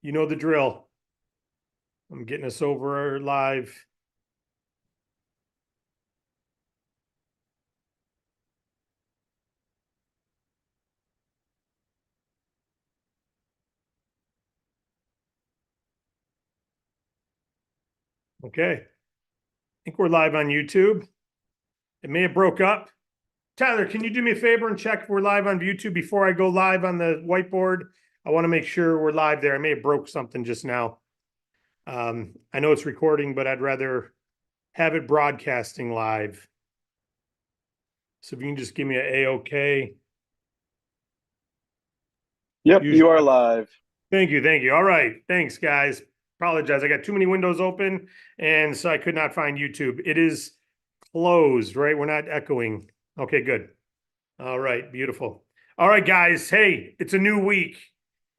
You know the drill. I'm getting us over live. Okay. I think we're live on YouTube. It may have broke up. Tyler, can you do me a favor and check if we're live on YouTube before I go live on the whiteboard? I want to make sure we're live there. I may have broke something just now. I know it's recording, but I'd rather have it broadcasting live. So if you can just give me an A-OK. Yep, Usually, you are live. thank you. Thank you. All right. Thanks, guys. Apologize. I got too many windows open, and so I could not find YouTube. It is closed, right? We're not echoing. Okay, good. All right, beautiful. All right, guys. Hey, it's a new week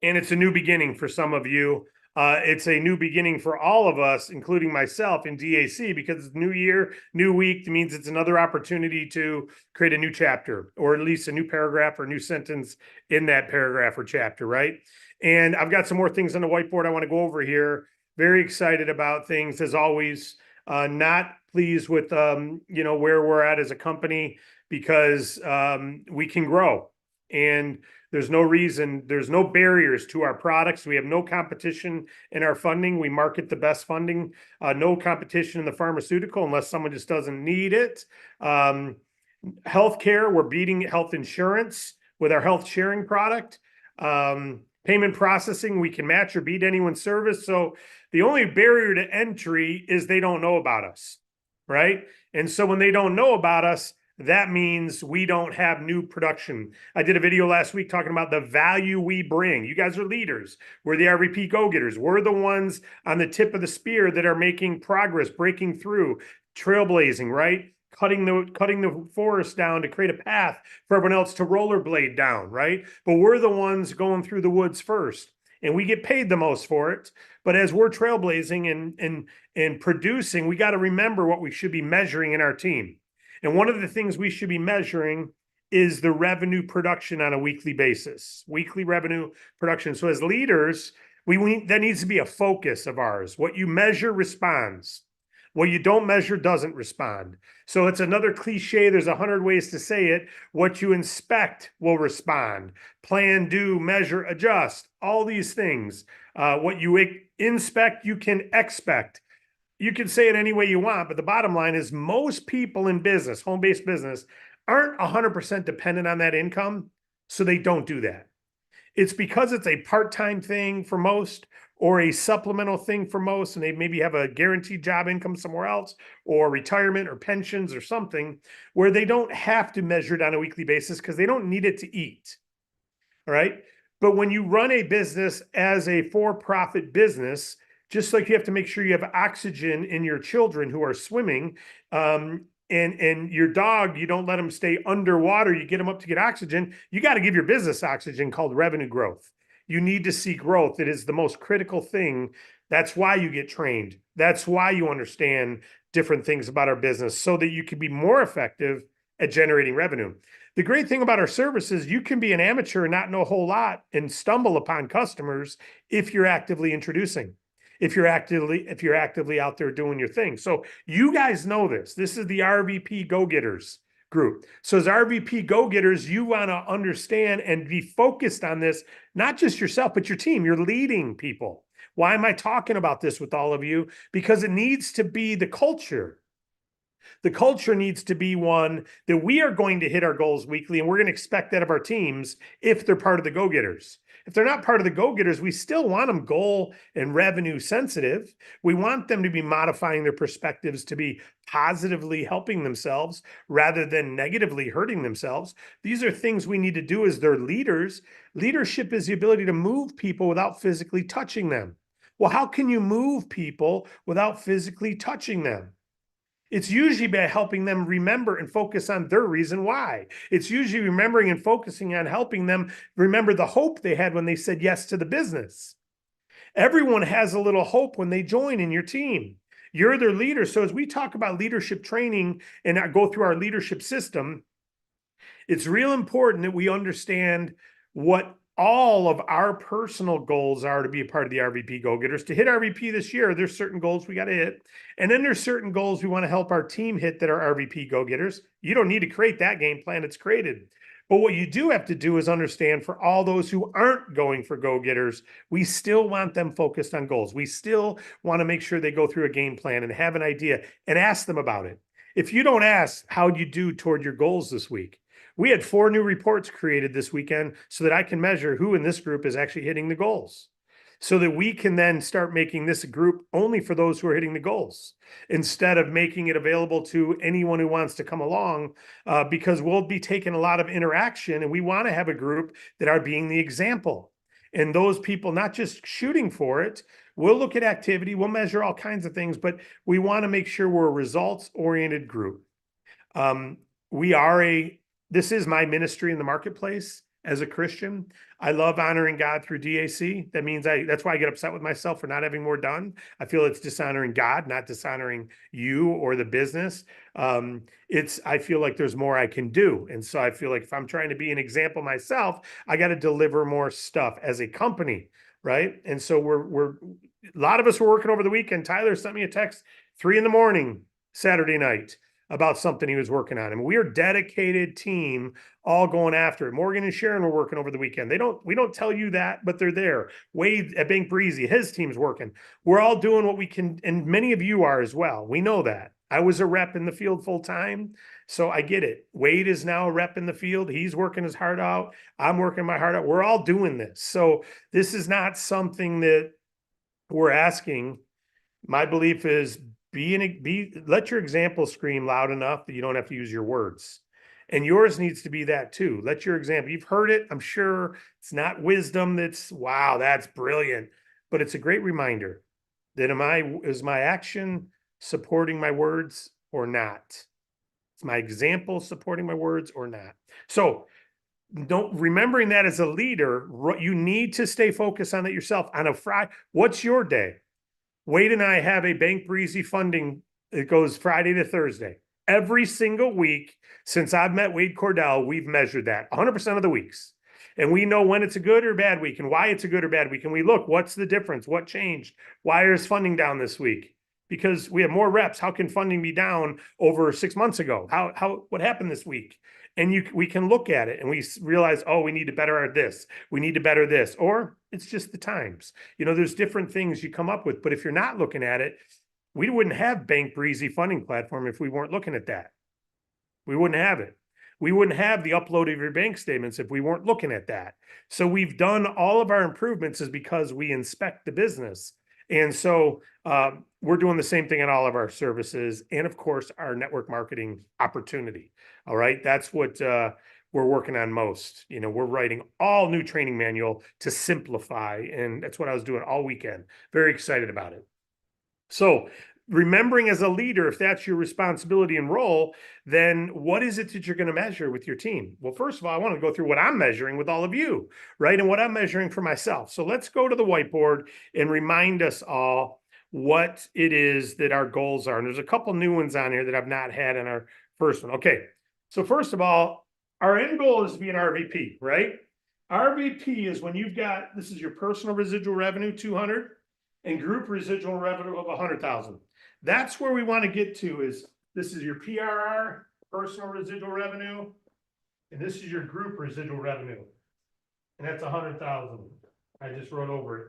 and it's a new beginning for some of you. It's a new beginning for all of us, including myself in D.A.C, because it's new year, new week. It means it's another opportunity to create a new chapter, or at least a new paragraph or new sentence in that paragraph or chapter, right? And I've got some more things on the whiteboard I want to go over here. Very excited about things as always. Not pleased with where we're at as a company, because we can grow, and there's no reason, there's no barriers to our products. We have no competition in our funding. We market the best funding. No competition in the pharmaceutical unless someone just doesn't need it. Healthcare, we're beating health insurance with our health sharing product. Payment processing, we can match or beat anyone's service. So the only barrier to entry is they don't know about us, right? And so when they don't know about us, that means we don't have new production. I did a video last week talking about the value we bring. You guys are leaders. We're the RVP go-getters. We're the ones on the tip of the spear that are making progress, breaking through, trailblazing, right? Cutting the forest down to create a path for everyone else to rollerblade down, right? But we're the ones going through the woods first, and we get paid the most for it. But as we're trailblazing and producing, we got to remember what we should be measuring in our team. And one of the things we should be measuring is the revenue production on a weekly basis, weekly revenue production. So as leaders, that needs to be a focus of ours. What you measure responds. What you don't measure doesn't respond. So it's another cliche. There's 100 ways to say it. What you inspect will respond. Plan, do, measure, adjust, all these things. What you inspect, you can expect. You can say it any way you want, but the bottom line is most people in business, home-based business, aren't 100% dependent on that income, so they don't do that. It's because it's a part-time thing for most, or a supplemental thing for most, and they maybe have a guaranteed job income somewhere else, or retirement or pensions or something, where they don't have to measure it on a weekly basis because they don't need it to eat. All right. But when you run a business as a for-profit business, just like you have to make sure you have oxygen in your children who are swimming, and your dog, you don't let them stay underwater, you get them up to get oxygen, you got to give your business oxygen called revenue growth. You need to see growth. It is the most critical thing. That's why you get trained. That's why you understand different things about our business, so that you can be more effective at generating revenue. The great thing about our services, you can be an amateur and not know a whole lot and stumble upon customers if you're actively introducing, if you're actively out there doing your thing. So you guys know this. This is the RVP Go-Getters group. So as RVP Go-Getters, you want to understand and be focused on this, not just yourself, but your team. You're leading people. Why am I talking about this with all of you? Because it needs to be the culture. The culture needs to be one that we are going to hit our goals weekly, and we're going to expect that of our teams if they're part of the go-getters. If they're not part of the go-getters, we still want them goal and revenue sensitive. We want them to be modifying their perspectives to be positively helping themselves rather than negatively hurting themselves. These are things we need to do as their leaders. Leadership is the ability to move people without physically touching them. Well, how can you move people without physically touching them? It's usually by helping them remember and focus on their reason why. It's usually remembering and focusing on helping them remember the hope they had when they said yes to the business. Everyone has a little hope when they join in your team. You're their leader. So as we talk about leadership training and go through our leadership system, it's real important that we understand what all of our personal goals are to be a part of the RVP Go-Getters. To hit RVP this year, there's certain goals we got to hit. And then there's certain goals we want to help our team hit that are RVP Go-Getters. You don't need to create that game plan. It's created. But what you do have to do is understand for all those who aren't going for Go-Getters, we still want them focused on goals. We still want to make sure they go through a game plan and have an idea and ask them about it. If you don't ask, how'd you do toward your goals this week? We had 4 new reports created this weekend so that I can measure who in this group is actually hitting the goals, so that we can then start making this a group only for those who are hitting the goals, instead of making it available to anyone who wants to come along, because we'll be taking a lot of interaction, and we want to have a group that are being the example. And those people not just shooting for it, we'll look at activity, we'll measure all kinds of things, but we want to make sure we're a results-oriented group. This is my ministry in the marketplace as a Christian. I love honoring God through D.A.C. That means that's why I get upset with myself for not having more done. I feel it's dishonoring God, not dishonoring you or the business. I feel like there's more I can do. And so I feel like if I'm trying to be an example myself, I got to deliver more stuff as a company, right? And so a lot of us were working over the weekend. Tyler sent me a text 3 a.m. Saturday night about something he was working on. And we are a dedicated team all going after it. Morgan and Sharon were working over the weekend. We don't tell you that, but they're there. Wade at Bank Breezy, his team's working. We're all doing what we can, and many of you are as well. We know that. I was a rep in the field full time, so I get it. Wade is now a rep in the field. He's working his heart out. I'm working my heart out. We're all doing this. So this is not something that we're asking. My belief is let your example scream loud enough that you don't have to use your words. And yours needs to be that too. Let your example, you've heard it. I'm sure it's not wisdom that's, wow, that's brilliant, but it's a great reminder that is my action supporting my words or not? Is my example supporting my words or not? So remembering that as a leader, you need to stay focused on it yourself. On a Friday, what's your day? Wade and I have a Bank Breezy funding. It goes Friday to Thursday. Every single week since I've met Wade Cordell, we've measured that 100% of the weeks. And we know when it's a good or bad week and why it's a good or bad week. And we look, what's the difference? What changed? Why is funding down this week? Because we have more reps. How can funding be down over 6 months ago? What happened this week? And we can look at it and we realize, oh, we need to better this. We need to better this. Or it's just the times. There's different things you come up with. But if you're not looking at it, we wouldn't have Bank Breezy funding platform if we weren't looking at that. We wouldn't have it. We wouldn't have the upload of your bank statements if we weren't looking at that. So we've done all of our improvements is because we inspect the business. And so we're doing the same thing in all of our services and, of course, our network marketing opportunity. All right. That's what we're working on most. We're writing all new training manual to simplify. And that's what I was doing all weekend. Very excited about it. So remembering as a leader, if that's your responsibility and role, then what is it that you're going to measure with your team? Well, first of all, I want to go through what I'm measuring with all of you, right? And what I'm measuring for myself. So let's go to the whiteboard and remind us all what it is that our goals are. And there's a couple new ones on here that I've not had in our first one. Okay. So first of all, our end goal is to be an RVP, right? RVP is when this is your personal residual revenue, 200, and group residual revenue of 100,000. That's where we want to get to. This is your PRR, personal residual revenue, and this is your group residual revenue. And that's 100,000. I just wrote over it.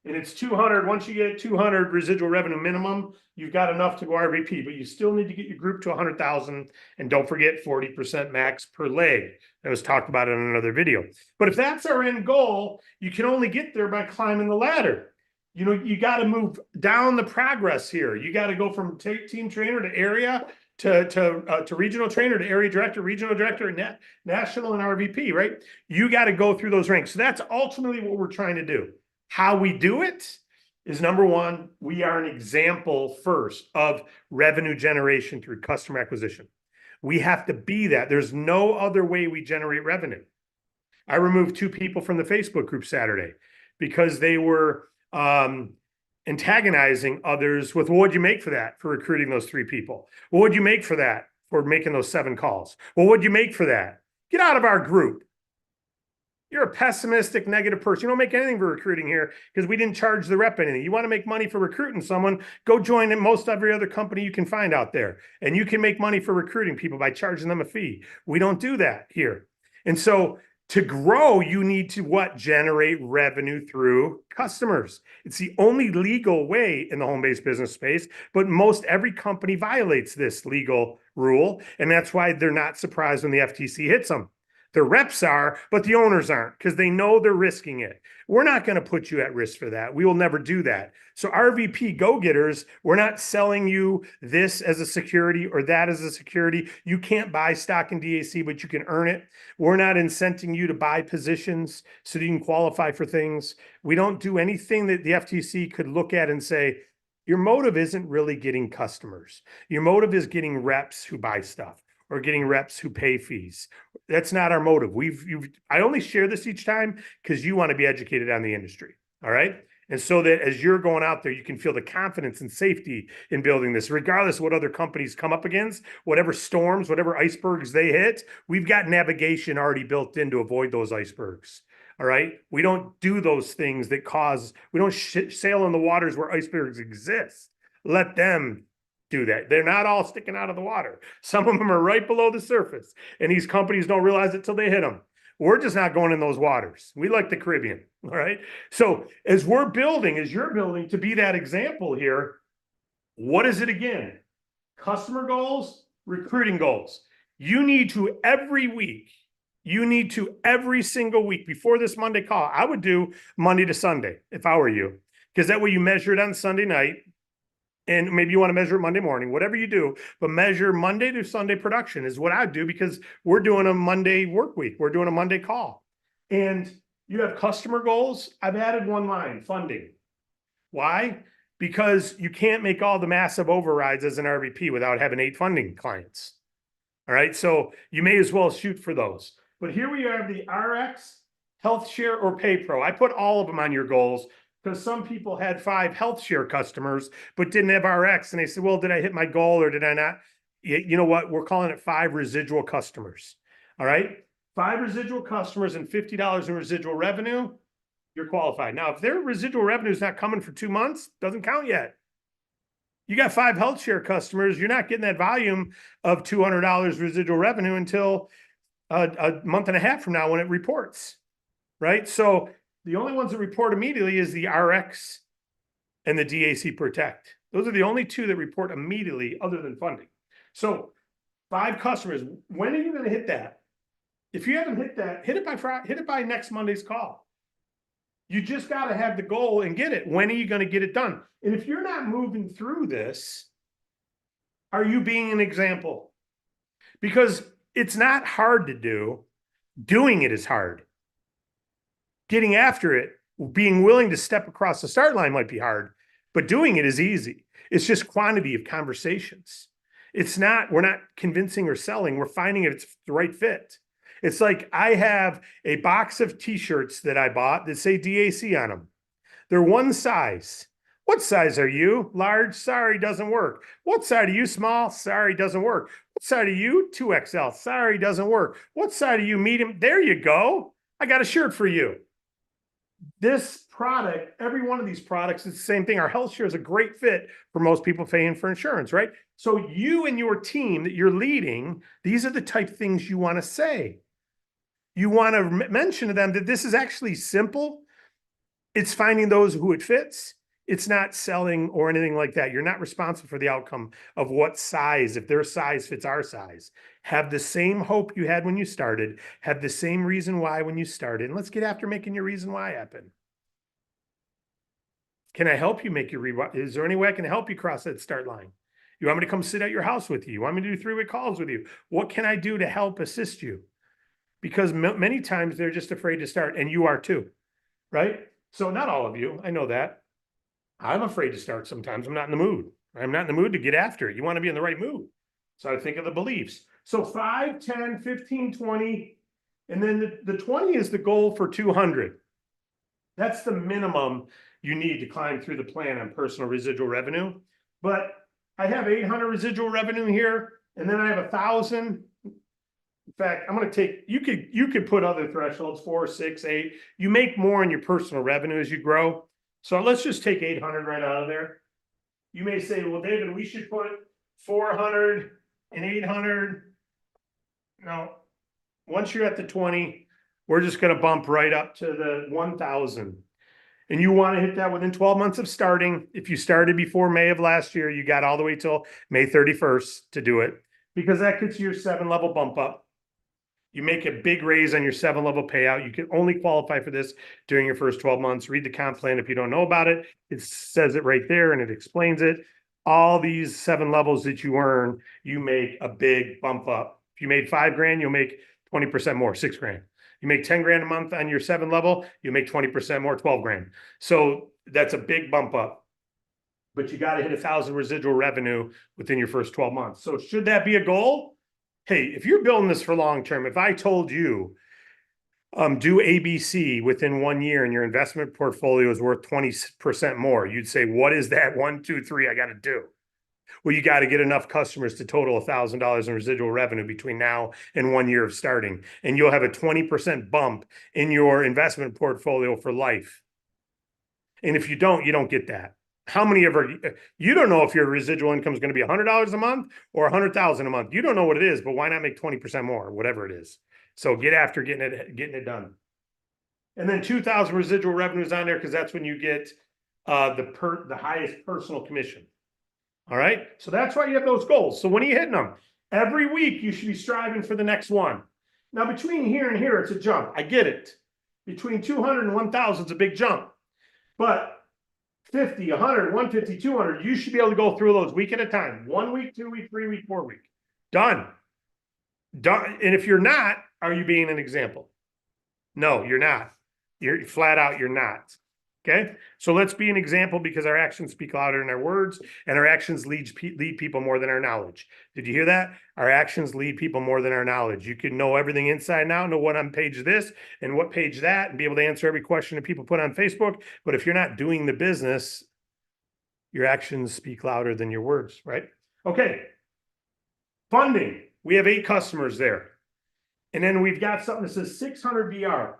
And it's 200. Once you get 200 residual revenue minimum, you've got enough to go RVP, but you still need to get your group to 100,000. And don't forget 40% max per leg. That was talked about in another video. But if that's our end goal, you can only get there by climbing the ladder. You got to move down the progress here. You got to go from team trainer to area to regional trainer to area director, regional director, and national and RVP, right? You got to go through those ranks. So that's ultimately what we're trying to do. How we do it is, number one, we are an example first of revenue generation through customer acquisition. We have to be that. There's no other way we generate revenue. I removed 2 people from the Facebook group Saturday because they were antagonizing others with, well, what'd you make for that, for recruiting those 3 people? Well, what'd you make for that, for making those 7 calls? Well, what'd you make for that? Get out of our group. You're a pessimistic, negative person. You don't make anything for recruiting here because we didn't charge the rep anything. You want to make money for recruiting someone, go join most every other company you can find out there. And you can make money for recruiting people by charging them a fee. We don't do that here. And so to grow, you need to what? Generate revenue through customers. It's the only legal way in the home-based business space, but most every company violates this legal rule. And that's why they're not surprised when the FTC hits them. The reps are, but the owners aren't because they know they're risking it. We're not going to put you at risk for that. We will never do that. So RVP go-getters, we're not selling you this as a security or that as a security. You can't buy stock in D.A.C, but you can earn it. We're not incenting you to buy positions so that you can qualify for things. We don't do anything that the FTC could look at and say, your motive isn't really getting customers. Your motive is getting reps who buy stuff or getting reps who pay fees. That's not our motive. I only share this each time because you want to be educated on the industry. All right. And so that as you're going out there, you can feel the confidence and safety in building this, regardless of what other companies come up against, whatever storms, whatever icebergs they hit, we've got navigation already built in to avoid those icebergs. All right. We don't do those things that we don't sail in the waters where icebergs exist. Let them do that. They're not all sticking out of the water. Some of them are right below the surface, and these companies don't realize it till they hit them. We're just not going in those waters. We like the Caribbean, all right? So as you're building to be that example here, what is it again? Customer goals, recruiting goals. You need to every single week before this Monday call, I would do Monday to Sunday if I were you, because that way you measure it on Sunday night. And maybe you want to measure it Monday morning, whatever you do, but measure Monday to Sunday production is what I do because we're doing a Monday work week. We're doing a Monday call. And you have customer goals. I've added one line, funding. Why? Because you can't make all the massive overrides as an RVP without having 8 funding clients. All right. So you may as well shoot for those. But here we have the RX, Health Share, or Pay Pro. I put all of them on your goals, because some people had 5 health share customers, but didn't have RX. And they said, well, did I hit my goal or did I not? You know what? We're calling it 5 residual customers. All right. 5 residual customers and $50 in residual revenue, you're qualified. Now, if their residual revenue is not coming for 2 months, doesn't count yet. You got 5 health share customers, you're not getting that volume of $200 residual revenue until a month and a half from now when it reports. Right. So the only ones that report immediately is the RX and the D.A.C Protect. Those are the only 2 that report immediately other than funding. So 5 customers, when are you going to hit that? If you haven't hit that, hit it by Friday, hit it by next Monday's call. You just got to have the goal and get it. When are you going to get it done? And if you're not moving through this, are you being an example? Because it's not hard to do. Doing it is hard. Getting after it, being willing to step across the start line might be hard, but doing it is easy. It's just quantity of conversations. We're not convincing or selling. We're finding if it's the right fit. It's like I have a box of t-shirts that I bought that say D.A.C on them. They're one size. What size are you? Large? Sorry, doesn't work. What size are you? Small? Sorry, doesn't work. What size are you? 2XL. Sorry, doesn't work. What size are you? Medium? There you go. I got a shirt for you. This product, every one of these products is the same thing. Our health share is a great fit for most people paying for insurance, right? So you and your team that you're leading, these are the type of things you want to say. You want to mention to them that this is actually simple. It's finding those who it fits. It's not selling or anything like that. You're not responsible for the outcome of what size, if their size fits our size. Have the same hope you had when you started. Have the same reason why when you started. And let's get after making your reason why happen. Can I help you make your is there any way I can help you cross that start line? You want me to come sit at your house with you? You want me to do 3-way calls with you? What can I do to help assist you? Because many times they're just afraid to start, and you are too, right? So not all of you, I know that. I'm afraid to start sometimes. I'm not in the mood. I'm not in the mood to get after it. You want to be in the right mood. So I think of the beliefs. So 5, 10, 15, 20, and then the 20 is the goal for 200. That's the minimum you need to climb through the plan on personal residual revenue. But I have 800 residual revenue here, and then I have 1,000. In fact, I'm going to take, you could put other thresholds, 4, 6, 8. You make more in your personal revenue as you grow. So let's just take 800 right out of there. You may say, well, David, we should put 400 and 800. No, once you're at the 20, we're just going to bump right up to the 1,000. And you want to hit that within 12 months of starting. If you started before May of last year, you got all the way till May 31st to do it, because that gets you your 7-level bump up. You make a big raise on your 7-level payout. You can only qualify for this during your first 12 months. Read the comp plan if you don't know about it. It says it right there and it explains it. All these 7 levels that you earn, you make a big bump up. If you made $5,000, you'll make 20% more, $6,000. You make 10 grand a month on your 7 level, you make 20% more, 12 grand. So that's a big bump up. But you got to hit 1,000 residual revenue within your first 12 months. So should that be a goal? Hey, if you're building this for long term, if I told you do ABC within 1 year and your investment portfolio is worth 20% more, you'd say, what is that 1, 2, 3 I got to do? Well, you got to get enough customers to total $1,000 in residual revenue between now and 1 year of starting. And you'll have a 20% bump in your investment portfolio for life. And if you don't get that. How many ever, you don't know if your residual income is going to be $100 a month or $100,000 a month. You don't know what it is, but why not make 20% more, whatever it is? So get after getting it done. And then 2,000 residual revenues on there, because that's when you get the highest personal commission. All right. So that's why you have those goals. So when are you hitting them? Every week, you should be striving for the next one. Now, between here and here, it's a jump. I get it. Between 200 and 1,000 is a big jump. But 50, 100, 150, 200, you should be able to go through those week at a time. 1 week, 2 week, 3 week, 4 week. Done. Done. And if you're not, are you being an example? No, you're not. You're flat out, you're not. Okay, so let's be an example, because our actions speak louder than our words, and our actions lead people more than our knowledge. Did you hear that? Our actions lead people more than our knowledge. You can know everything inside and out, know what on page this and what page that, and be able to answer every question that people put on Facebook. But if you're not doing the business, your actions speak louder than your words, right? Okay, funding. We have 8 customers there. And then we've got something that says 600 VR.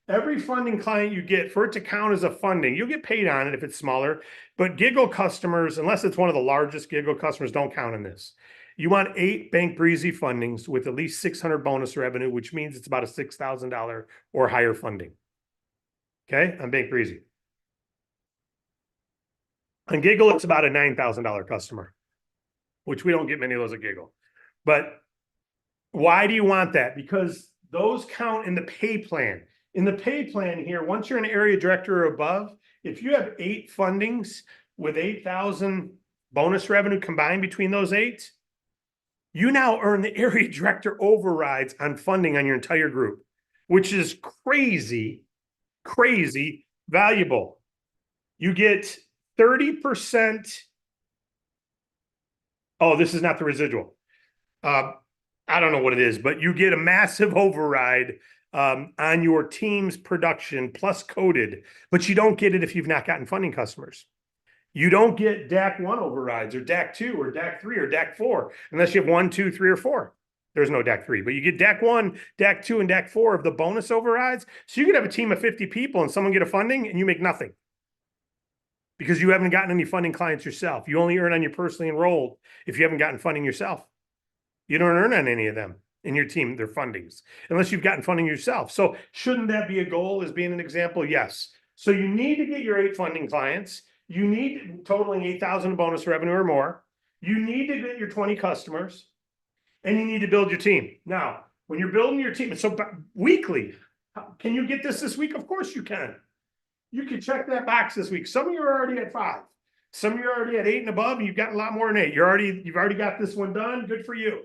Every funding client you get, for it to count as a funding, you'll get paid on it if it's smaller, but Giggle customers, unless it's one of the largest Giggle customers, don't count in this. You want 8 Bank Breezy fundings with at least 600 bonus revenue, which means it's about a $6,000 or higher funding. Okay, on Bank Breezy. On Giggle, it's about a $9,000 customer, which we don't get many of those at Giggle. But why do you want that? Because those count in the pay plan. In the pay plan here, once you're an area director or above, if you have 8 fundings with 8,000 bonus revenue combined between those 8, you now earn the area director overrides on funding on your entire group, which is crazy, crazy valuable. You get 30%. Oh, this is not the residual. I don't know what it is, but you get a massive override on your team's production plus coded, but you don't get it if you've not gotten funding customers. You don't get DAC 1 overrides or DAC 2 or DAC 3 or DAC 4 unless you have 1, 2, 3, or 4. There's no DAC 3, but you get DAC 1, DAC 2, and DAC 4 of the bonus overrides. So you could have a team of 50 people and someone get a funding and you make nothing because you haven't gotten any funding clients yourself. You only earn on your personally enrolled if you haven't gotten funding yourself. You don't earn on any of them in your team, their fundings, unless you've gotten funding yourself. So shouldn't that be a goal as being an example? Yes. So you need to get your 8 funding clients. You need totaling 8,000 bonus revenue or more. You need to get your 20 customers, and you need to build your team. Now, when you're building your team, so weekly, can you get this week? Of course you can. You can check that box this week. Some of you are already at 5. Some of you are already at 8 and above, and you've got a lot more than 8. You've already got this one done. Good for you,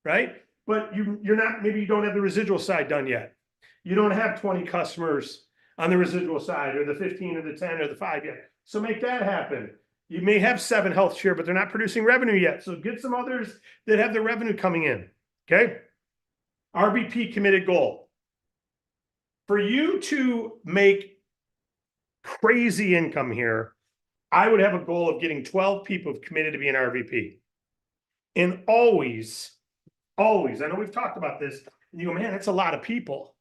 right? But you're not, maybe you don't have the residual side done yet. You don't have 20 customers on the residual side, or the 15 or the 10 or the 5 yet. So make that happen. You may have 7 health share, but they're not producing revenue yet. So get some others that have the revenue coming in. Okay. RBP committed goal. For you to make crazy income here, I would have a goal of getting 12 people committed to be an RVP. And always Always. I know we've talked about this. And you go, man, that's a lot of people.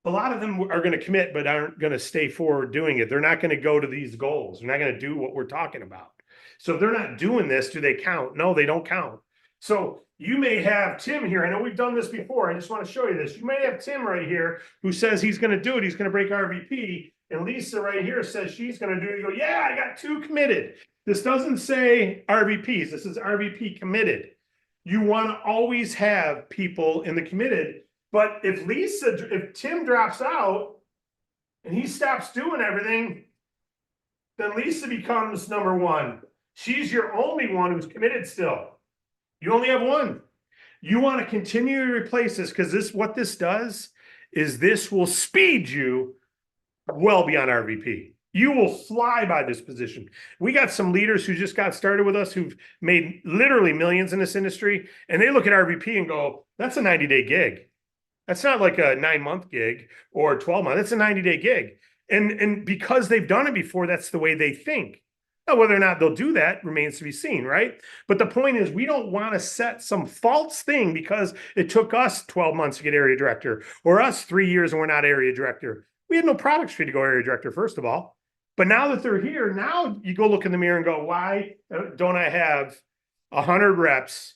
A lot of them are going to commit, but aren't going to stay forward doing it. They're not going to go to these goals. They're not going to do what we're talking about. So if they're not doing this, do they count? No, they don't count. So you may have Tim here. I know we've done this before. I just want to show you this. You may have Tim right here who says he's going to do it. He's going to break RVP. And Lisa right here says she's going to do it. You go, yeah, I got 2 committed. This doesn't say RVPs. This is RVP committed. You want to always have people in the committed. But if Tim drops out and he stops doing everything, then Lisa becomes number 1. She's your only one who's committed still. You only have 1. You want to continue to replace this because what this does is this will speed you well beyond RVP. You will fly by this position. We got some leaders who just got started with us who've made literally millions in this industry, and they look at RVP and go, that's a 90-day gig. That's not like a 9-month gig or 12-month. It's a 90-day gig. And because they've done it before, that's the way they think. Now, whether or not they'll do that remains to be seen, right? But the point is, we don't want to set some false thing because it took us 12 months to get area director or us 3 years and we're not area director. We had no product street to go area director, first of all. But now that they're here, now you go look in the mirror and go, why don't I have 100 reps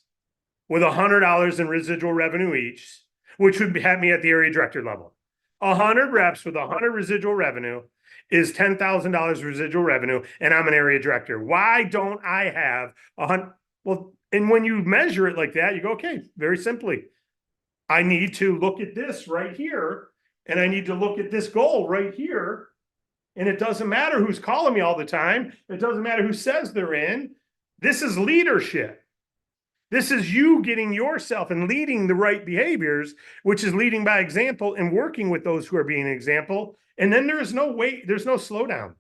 with $100 in residual revenue each, which would have me at the area director level? 100 reps with 100 residual revenue is $10,000 residual revenue, and I'm an area director. Why don't I have 100? Well, and when you measure it like that, you go, okay, very simply, I need to look at this right here, and I need to look at this goal right here. And it doesn't matter who's calling me all the time. It doesn't matter who says they're in. This is leadership. This is you getting yourself and leading the right behaviors, which is leading by example and working with those who are being an example. And then there's no slowdown.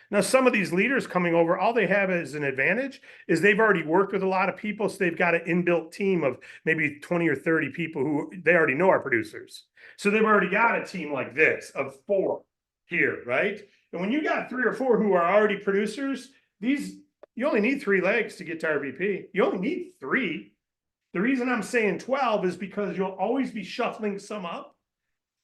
Now, some of these leaders coming over, all they have as an advantage is they've already worked with a lot of people. So they've got an inbuilt team of maybe 20 or 30 people who they already know are producers. So they've already got a team like this of 4 here, right? And when you got 3 or 4 who are already producers, you only need 3 legs to get to RVP. You only need 3. The reason I'm saying 12 is because you'll always be shuffling some up.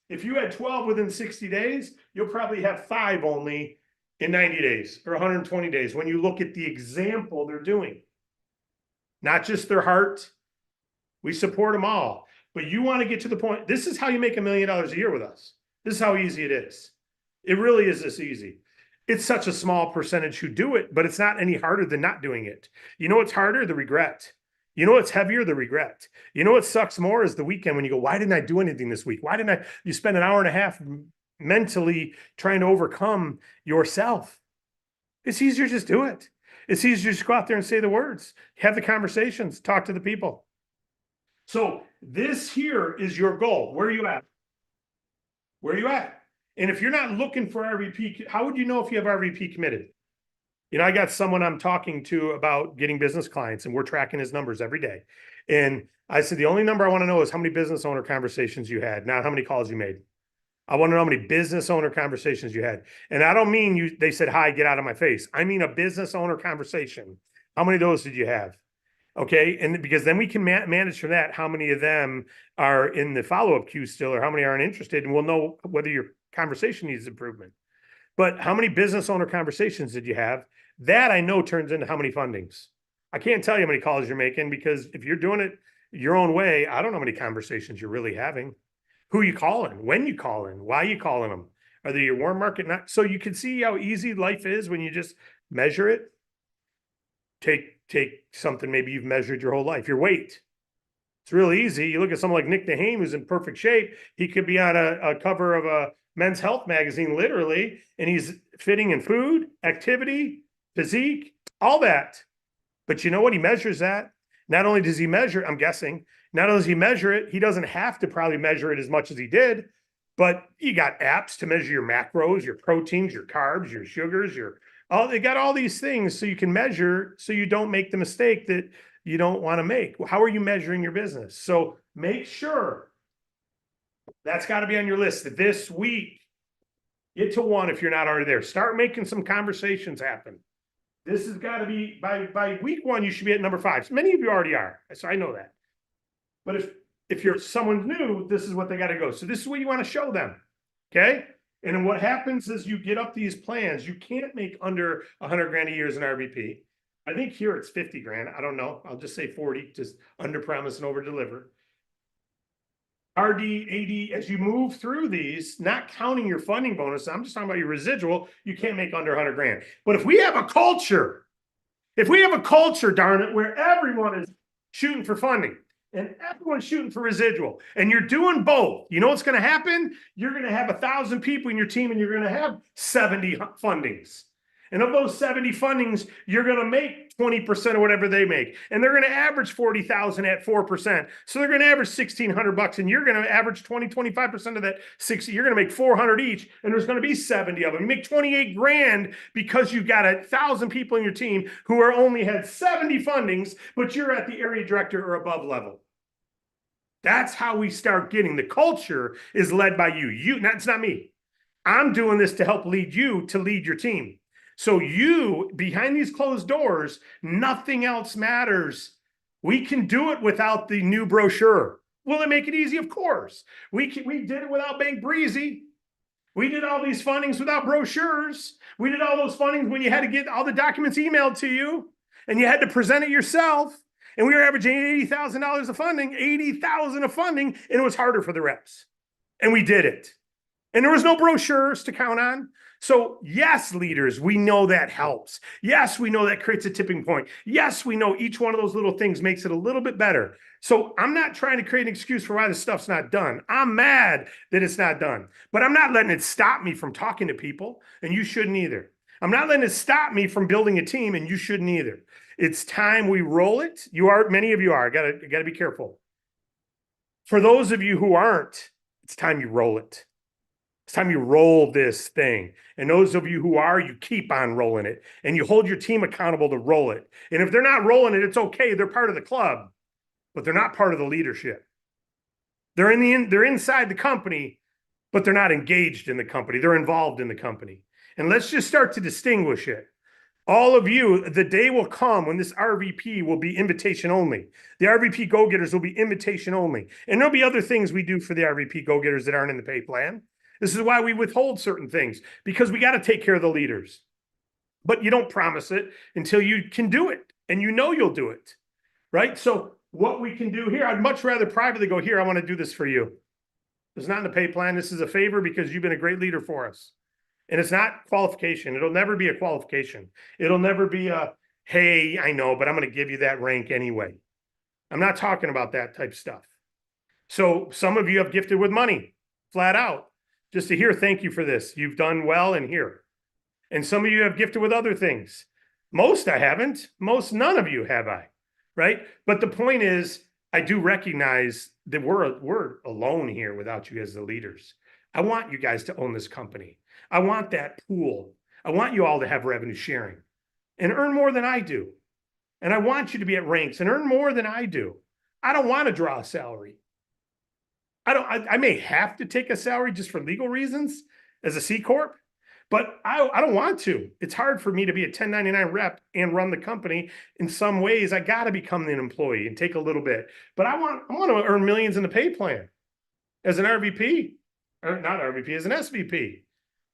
If you had 12 within 60 days, you'll probably have 5 only in 90 days or 120 days when you look at the example they're doing. Not just their heart. We support them all. But you want to get to the point. This is how you make $1 million a year with us. This is how easy it is. It really is this easy. It's such a small percentage who do it, but it's not any harder than not doing it. You know what's harder? The regret. You know what's heavier? The regret. You know what sucks more is the weekend when you go, why didn't I do anything this week? Why didn't I? You spend an hour and a half mentally trying to overcome yourself. It's easier to just do it. It's easier to just go out there and say the words, have the conversations, talk to the people. So this here is your goal. Where are you at? Where are you at? And if you're not looking for RVP, how would you know if you have RVP committed? You know, I got someone I'm talking to about getting business clients, and we're tracking his numbers every day. And I said, the only number I want to know is how many business owner conversations you had, not how many calls you made. I want to know how many business owner conversations you had. And I don't mean they said, hi, get out of my face. I mean a business owner conversation. How many of those did you have? Okay. And because then we can manage from that how many of them are in the follow-up queue still, or how many aren't interested, and we'll know whether your conversation needs improvement. But how many business owner conversations did you have? That I know turns into how many fundings. I can't tell you how many calls you're making, because if you're doing it your own way, I don't know how many conversations you're really having. Who you calling? When you calling? Why you calling them? Are they your warm market? Not so you can see how easy life is when you just measure it. Take something maybe you've measured your whole life. Your weight. It's really easy. You look at someone like Nick DeHame, who's in perfect shape. He could be on a cover of a Men's Health magazine, literally, and he's fitting in food, activity, physique, all that. But you know what? He measures that. Not only does he measure, I'm guessing, not only does he measure it, he doesn't have to probably measure it as much as he did, but you got apps to measure your macros, your proteins, your carbs, your sugars, they got all these things so you can measure, so you don't make the mistake that you don't want to make. How are you measuring your business? So make sure that's got to be on your list this week. Get to 1 if you're not already there. Start making some conversations happen. This has got to be by week 1, you should be at number 5. So many of you already are. So I know that. But if you're someone new, this is what they got to go. So this is what you want to show them. Okay. And then what happens is you get up these plans. You can't make under 100 grand a year as an RVP. I think here it's 50 grand. I don't know. I'll just say 40, just under promise and over deliver. RD, AD, as you move through these, not counting your funding bonus, I'm just talking about your residual, you can't make under 100 grand. But if we have a culture, darn it, where everyone is shooting for funding and everyone's shooting for residual, and you're doing both, you know what's going to happen? You're going to have 1,000 people in your team, and you're going to have 70 fundings. And of those 70 fundings, you're going to make 20% of whatever they make. And they're going to average 40,000 at 4%. So they're going to average $1,600, and you're going to average 25% of that 60. You're going to make 400 each, and there's going to be 70 of them. You make 28 grand because you've got 1,000 people in your team who are only had 70 fundings, but you're at the area director or above level. That's how we start getting. The culture is led by you. It's not me. I'm doing this to help lead you to lead your team. So you, behind these closed doors, nothing else matters. We can do it without the new brochure. Will it make it easy? Of course. We did it without Bank Breezy. We did all these fundings without brochures. We did all those fundings when you had to get all the documents emailed to you, and you had to present it yourself. And we were averaging $80,000 of funding, $80,000 of funding, and it was harder for the reps. And we did it. And there was no brochures to count on. So yes, leaders, we know that helps. Yes, we know that creates a tipping point. Yes, we know each one of those little things makes it a little bit better. So I'm not trying to create an excuse for why this stuff's not done. I'm mad that it's not done, but I'm not letting it stop me from talking to people, and you shouldn't either. I'm not letting it stop me from building a team, and you shouldn't either. It's time we roll it. Many of you are. I gotta be careful. For those of you who aren't, it's time you roll it. It's time you roll this thing. And those of you who are, you keep on rolling it, and you hold your team accountable to roll it. And if they're not rolling it, it's okay. They're part of the club, but they're not part of the leadership. They're inside the company, but they're not engaged in the company. They're involved in the company. And let's just start to distinguish it. All of you, the day will come when this RVP will be invitation only. The RVP Go-Getters will be invitation only. And there'll be other things we do for the RVP Go-Getters that aren't in the pay plan. This is why we withhold certain things, because we got to take care of the leaders. But you don't promise it until you can do it, and you know you'll do it, right? So what we can do here, I'd much rather privately go, here, I want to do this for you. It's not in the pay plan. This is a favor because you've been a great leader for us. And it's not qualification. It'll never be a qualification. It'll never be a, hey, I know, but I'm going to give you that rank anyway. I'm not talking about that type of stuff. So some of you have gifted with money, flat out. Just to hear, thank you for this. You've done well in here. And some of you have gifted with other things. Most I haven't. Most none of you have I, right? But the point is, I do recognize that we're alone here without you as the leaders. I want you guys to own this company. I want that pool. I want you all to have revenue sharing and earn more than I do. And I want you to be at ranks and earn more than I do. I don't want to draw a salary. I may have to take a salary just for legal reasons as a C Corp, but I don't want to. It's hard for me to be a 1099 rep and run the company. In some ways, I got to become an employee and take a little bit. But I want to earn millions in the pay plan as an RVP, or not RVP, as an SVP.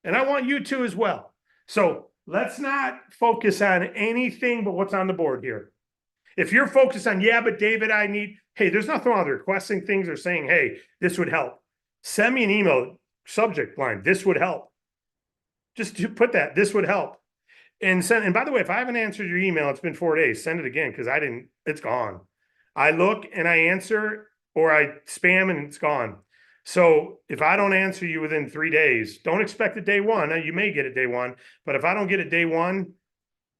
And I want you to as well. So let's not focus on anything but what's on the board here. If you're focused on, yeah, but David, hey, there's nothing wrong with requesting things or saying, hey, this would help. Send me an email, subject line, this would help. Just to put that, this would help. And by the way, if I haven't answered your email, it's been 4 days, send it again, because it's gone. I look and I answer, or I spam and it's gone. So if I don't answer you within 3 days, don't expect it day one. Now, you may get it day one, but if I don't get it day one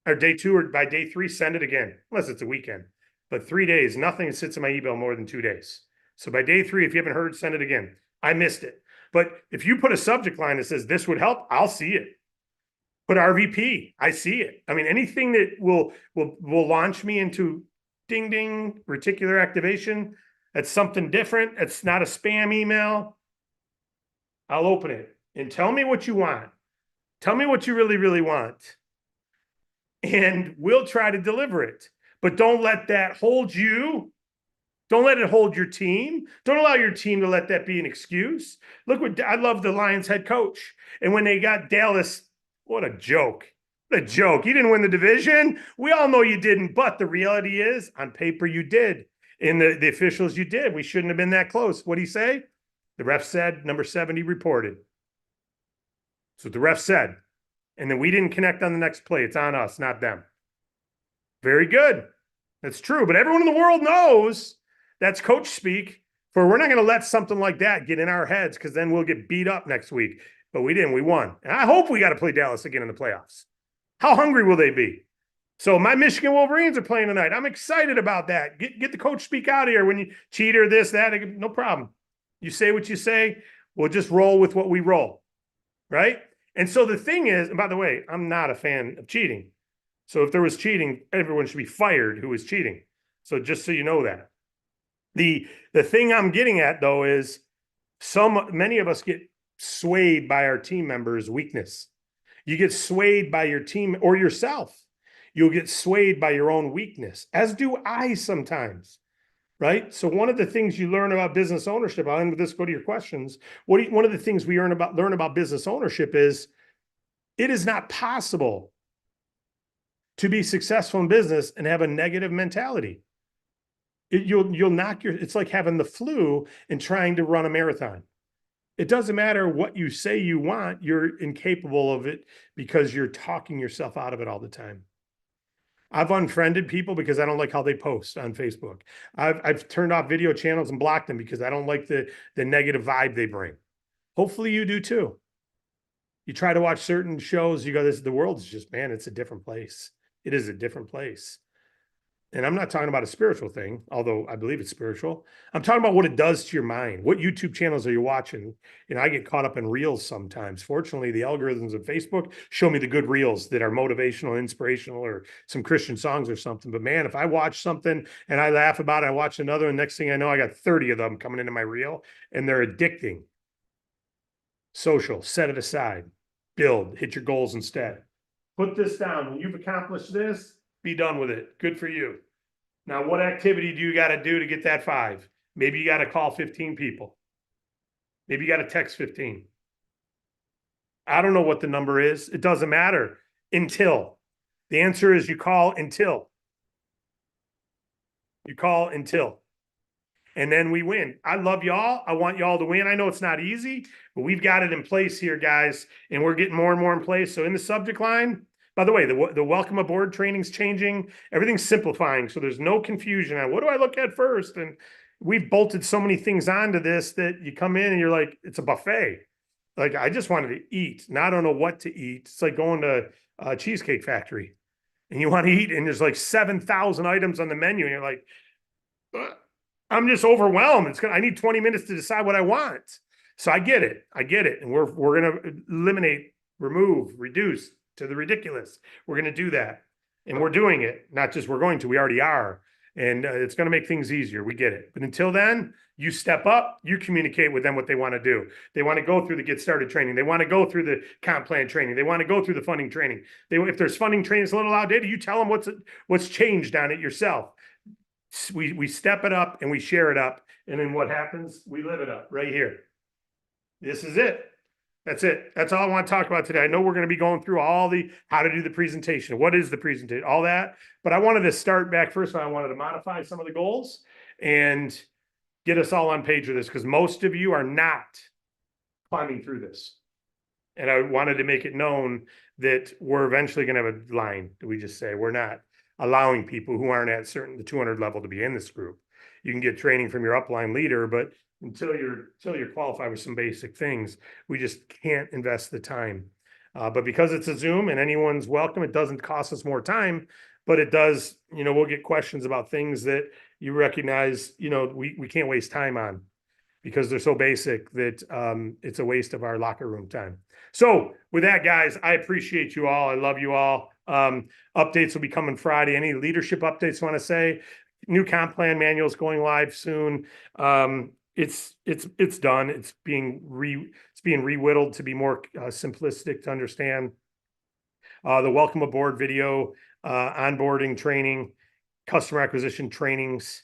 or day two, or by day three, send it again, unless it's a weekend. But 3 days, nothing sits in my email more than 2 days. So by day three, if you haven't heard, send it again. I missed it. But if you put a subject line that says this would help, I'll see it. Put RVP, I see it. I mean, anything that will launch me into ding, ding, reticular activation, that's something different. It's not a spam email. I'll open it and tell me what you want. Tell me what you really, really want. And we'll try to deliver it. But don't let that hold you Don't let it hold your team. Don't allow your team to let that be an excuse. Look what I love the Lions head coach. And when they got Dallas, what a joke. What a joke. You didn't win the division. We all know you didn't, but the reality is on paper you did. In the officials you did. We shouldn't have been that close. What did he say? The ref said number 70 reported. That's what the ref said. And then we didn't connect on the next play. It's on us, not them. Very good. That's true. But everyone in the world knows that's coach speak. For we're not going to let something like that get in our heads because then we'll get beat up next week. But we didn't. We won. And I hope we got to play Dallas again in the playoffs. How hungry will they be? So my Michigan Wolverines are playing tonight. I'm excited about that. Get the coach speak out of here when you cheater, this, that. No problem. You say what you say. We'll just roll with what we roll. Right? And so the thing is, and by the way, I'm not a fan of cheating. So if there was cheating, everyone should be fired who was cheating. So just so you know that. The thing I'm getting at though is many of us get swayed by our team members' weakness. You get swayed by your team or yourself. You'll get swayed by your own weakness, as do I sometimes. Right? So one of the things you learn about business ownership, I'll end with this, go to your questions. One of the things we learn about business ownership is it is not possible to be successful in business and have a negative mentality. You'll knock it's like having the flu and trying to run a marathon. It doesn't matter what you say you want, you're incapable of it because you're talking yourself out of it all the time. I've unfriended people because I don't like how they post on Facebook. I've turned off video channels and blocked them because I don't like the negative vibe they bring. Hopefully you do too. You try to watch certain shows, you go, the world is just, man, it's a different place. It is a different place. And I'm not talking about a spiritual thing, although I believe it's spiritual. I'm talking about what it does to your mind. What YouTube channels are you watching? You know, I get caught up in reels sometimes. Fortunately, the algorithms of Facebook show me the good reels that are motivational, inspirational, or some Christian songs or something. But man, if I watch something and I laugh about it, I watch another, and next thing I know, I got 30 of them coming into my reel, and they're addicting. Social, set it aside. Build, hit your goals instead. Put this down. When you've accomplished this, be done with it. Good for you. Now, what activity do you got to do to get that 5? Maybe you got to call 15 people. Maybe you got to text 15. I don't know what the number is. It doesn't matter until. The answer is you call until. You call until. And then we win. I love y'all. I want y'all to win. I know it's not easy, but we've got it in place here, guys, and we're getting more and more in place. So in the subject line, by the way, the welcome aboard training's changing. Everything's simplifying, so there's no confusion on what do I look at first. And we've bolted so many things onto this that you come in and you're like, it's a buffet. Like, I just wanted to eat. Now I don't know what to eat. It's like going to a Cheesecake Factory and you want to eat, and there's like 7,000 items on the menu, and you're like, ugh. I'm just overwhelmed. I need 20 minutes to decide what I want. So I get it. And we're going to eliminate, remove, reduce to the ridiculous. We're going to do that. And we're doing it. Not just we're going to, we already are. And it's going to make things easier. We get it. But until then, you step up, you communicate with them what they want to do. They want to go through the get started training. They want to go through the comp plan training. They want to go through the funding training. If there's funding training that's a little outdated, you tell them what's changed on it yourself. We step it up and we share it up. And then what happens? We live it up right here. This is it. That's it. That's all I want to talk about today. I know we're going to be going through all the how to do the presentation. What is the presentation? All that. But I wanted to start back first. I wanted to modify some of the goals and get us all on page with this, because most of you are not climbing through this. And I wanted to make it known that we're eventually going to have a line that we just say we're not allowing people who aren't at the 200 level to be in this group. You can get training from your upline leader, but until you're qualified with some basic things, we just can't invest the time. But because it's a Zoom and anyone's welcome, it doesn't cost us more time, but it does, we'll get questions about things that you recognize, we can't waste time on because they're so basic that it's a waste of our locker room time. So with that, guys, I appreciate you all. I love you all. Updates will be coming Friday. Any leadership updates want to say? New comp plan manuals going live soon. It's done. It's being rewhittled to be more simplistic to understand. The welcome aboard video, onboarding training, customer acquisition trainings,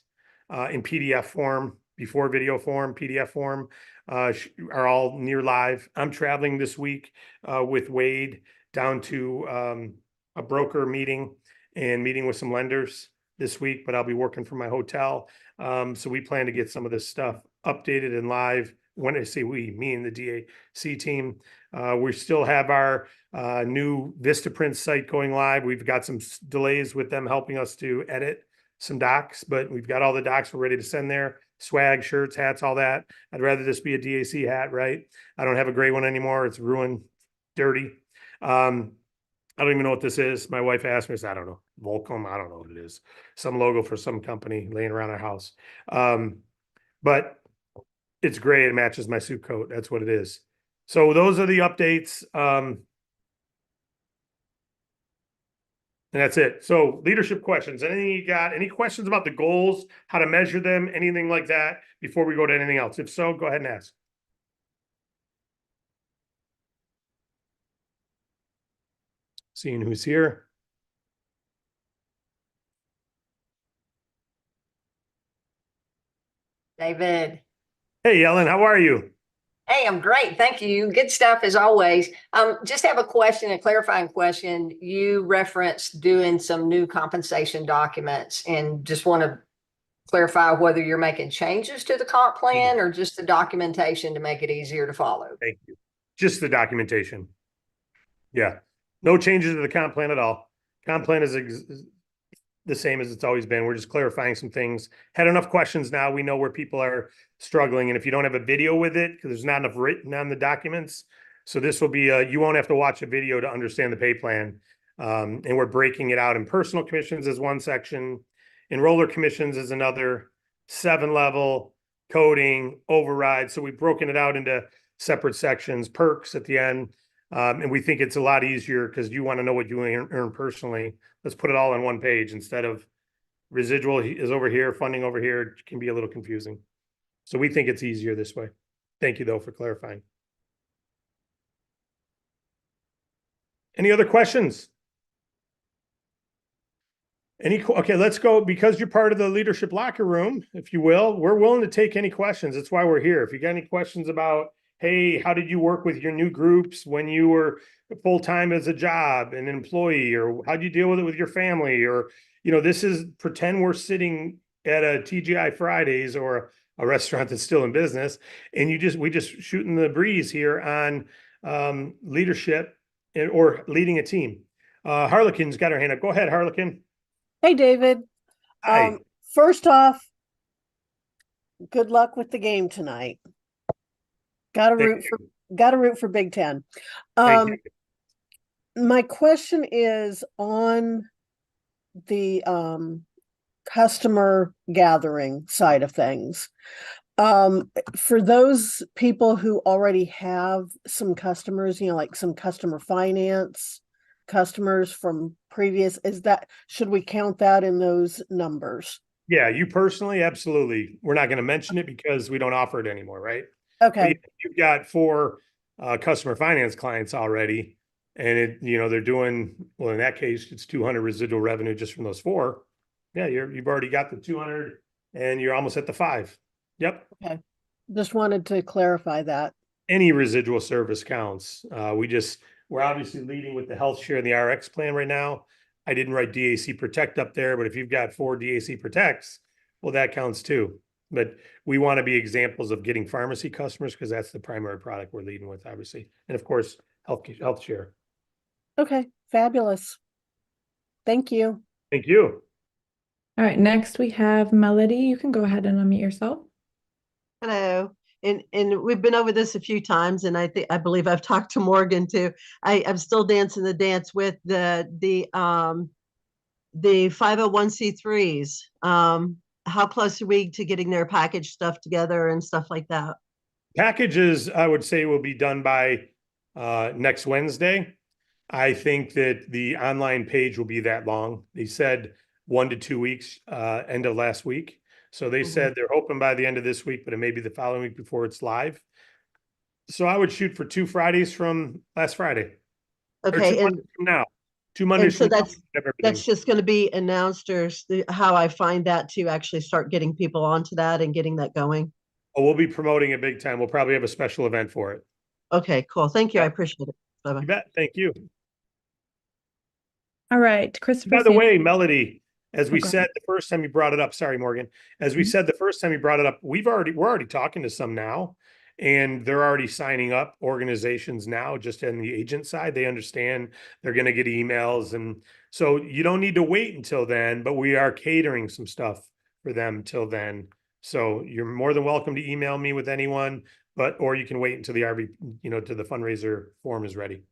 in PDF form, before video form, PDF form, are all near live. I'm traveling this week with Wade down to a broker meeting and meeting with some lenders this week, but I'll be working from my hotel. So we plan to get some of this stuff updated and live. When I say we, me and the D.A.C team, we still have our new Vistaprint site going live. We've got some delays with them helping us to edit some docs, but we've got all the docs we're ready to send there. Swag, shirts, hats, all that. I'd rather this be a D.A.C hat, right? I don't have a gray one anymore. It's ruined, dirty. I don't even know what this is. My wife asked me, I said, I don't know. Volcom, I don't know what it is. Some logo for some company laying around our house. But it's gray. It matches my suit coat. That's what it is. So those are the updates. And that's it. So leadership questions. Anything you got? Any questions about the goals, how to measure them, anything like that before we go to anything else? If so, go ahead and ask. Seeing who's here. David. Hey, Ellen, how are you? Hey, I'm great. Thank you. Good stuff as always. Just have a question, a clarifying question. You referenced doing some new compensation documents and just want to clarify whether you're making changes to the comp plan or just the documentation to make it easier to follow. Thank you. Just the documentation. Yeah. No changes to the comp plan at all. Comp plan is the same as it's always been. We're just clarifying some things. Had enough questions now. We know where people are struggling. And if you don't have a video with it, because there's not enough written on the documents. So this will be, you won't have to watch a video to understand the pay plan. And we're breaking it out in personal commissions as one section, enroller commissions as another, 7-level, coding, override. So we've broken it out into separate sections, perks at the end. And we think it's a lot easier because you want to know what you earn personally. Let's put it all on one page instead of residual is over here, funding over here. It can be a little confusing. So we think it's easier this way. Thank you, though, for clarifying. Any other questions? Okay, let's go. Because you're part of the leadership locker room, if you will, we're willing to take any questions. That's why we're here. If you got any questions about, hey, how did you work with your new groups when you were full-time as a job, an employee, or how'd you deal with it with your family? Or, this is pretend we're sitting at a TGI Fridays or a restaurant that's still in business. And we just shooting the breeze here on leadership or leading a team. Harlequin's got her hand up. Go ahead, Harlequin. Hey, David. Hi. First off, good luck with the game tonight. Got to root for Big Ten. My question is on the customer gathering side of things. For those people who already have some customers, like some customer finance customers from previous, should we count that in those numbers? Yeah, you personally, absolutely. We're not going to mention it because we don't offer it anymore, right? Okay. You've got 4 customer finance clients already, and they're doing well. In that case, it's 200 residual revenue just from those 4. Yeah, you've already got the 200, and you're almost at the 5. Yep. Okay. Just wanted to clarify that. Any residual service counts. We're obviously leading with the health share and the RX plan right now. I didn't write D.A.C Protect up there, but if you've got 4 D.A.C Protects, well, that counts too. But we want to be examples of getting pharmacy customers because that's the primary product we're leading with, obviously. And of course, health share. Okay, fabulous. Thank you. Thank you. All right, next we have Melody. You can go ahead and unmute yourself. Hello. And we've been over this a few times, and I believe I've talked to Morgan too. I'm still dancing the dance with the 501c3s. How close are we to getting their package stuff together and stuff like that? Packages, I would say, will be done by next Wednesday. I think that the online page will be that long. They said 1 to 2 weeks, end of last week. So they said they're hoping by the end of this week, but it may be the following week before it's live. So I would shoot for 2 Fridays from last Friday. Okay. Or 2 Mondays from now. 2 Mondays so from now, that's we have everything. That's just going to be announced, or how I find that to actually start getting people onto that and getting that going. Oh, we'll be promoting it big time. We'll probably have a special event for it. Okay, cool. Thank you. I Yep. appreciate it. Bye-bye. You bet. Thank you. All right, Christopher. By the way, Melody, as we go said the first time you brought it up, sorry, Morgan, as we Mhm. said the first time you brought it up, we're already talking to some now, and they're already signing up organizations now, just on the agent side. They understand they're going to get emails. And so you don't need to wait until then, but we are catering some stuff for them till then. So you're more than welcome to email me with anyone, or you can wait until the RV, to the fundraiser form is ready.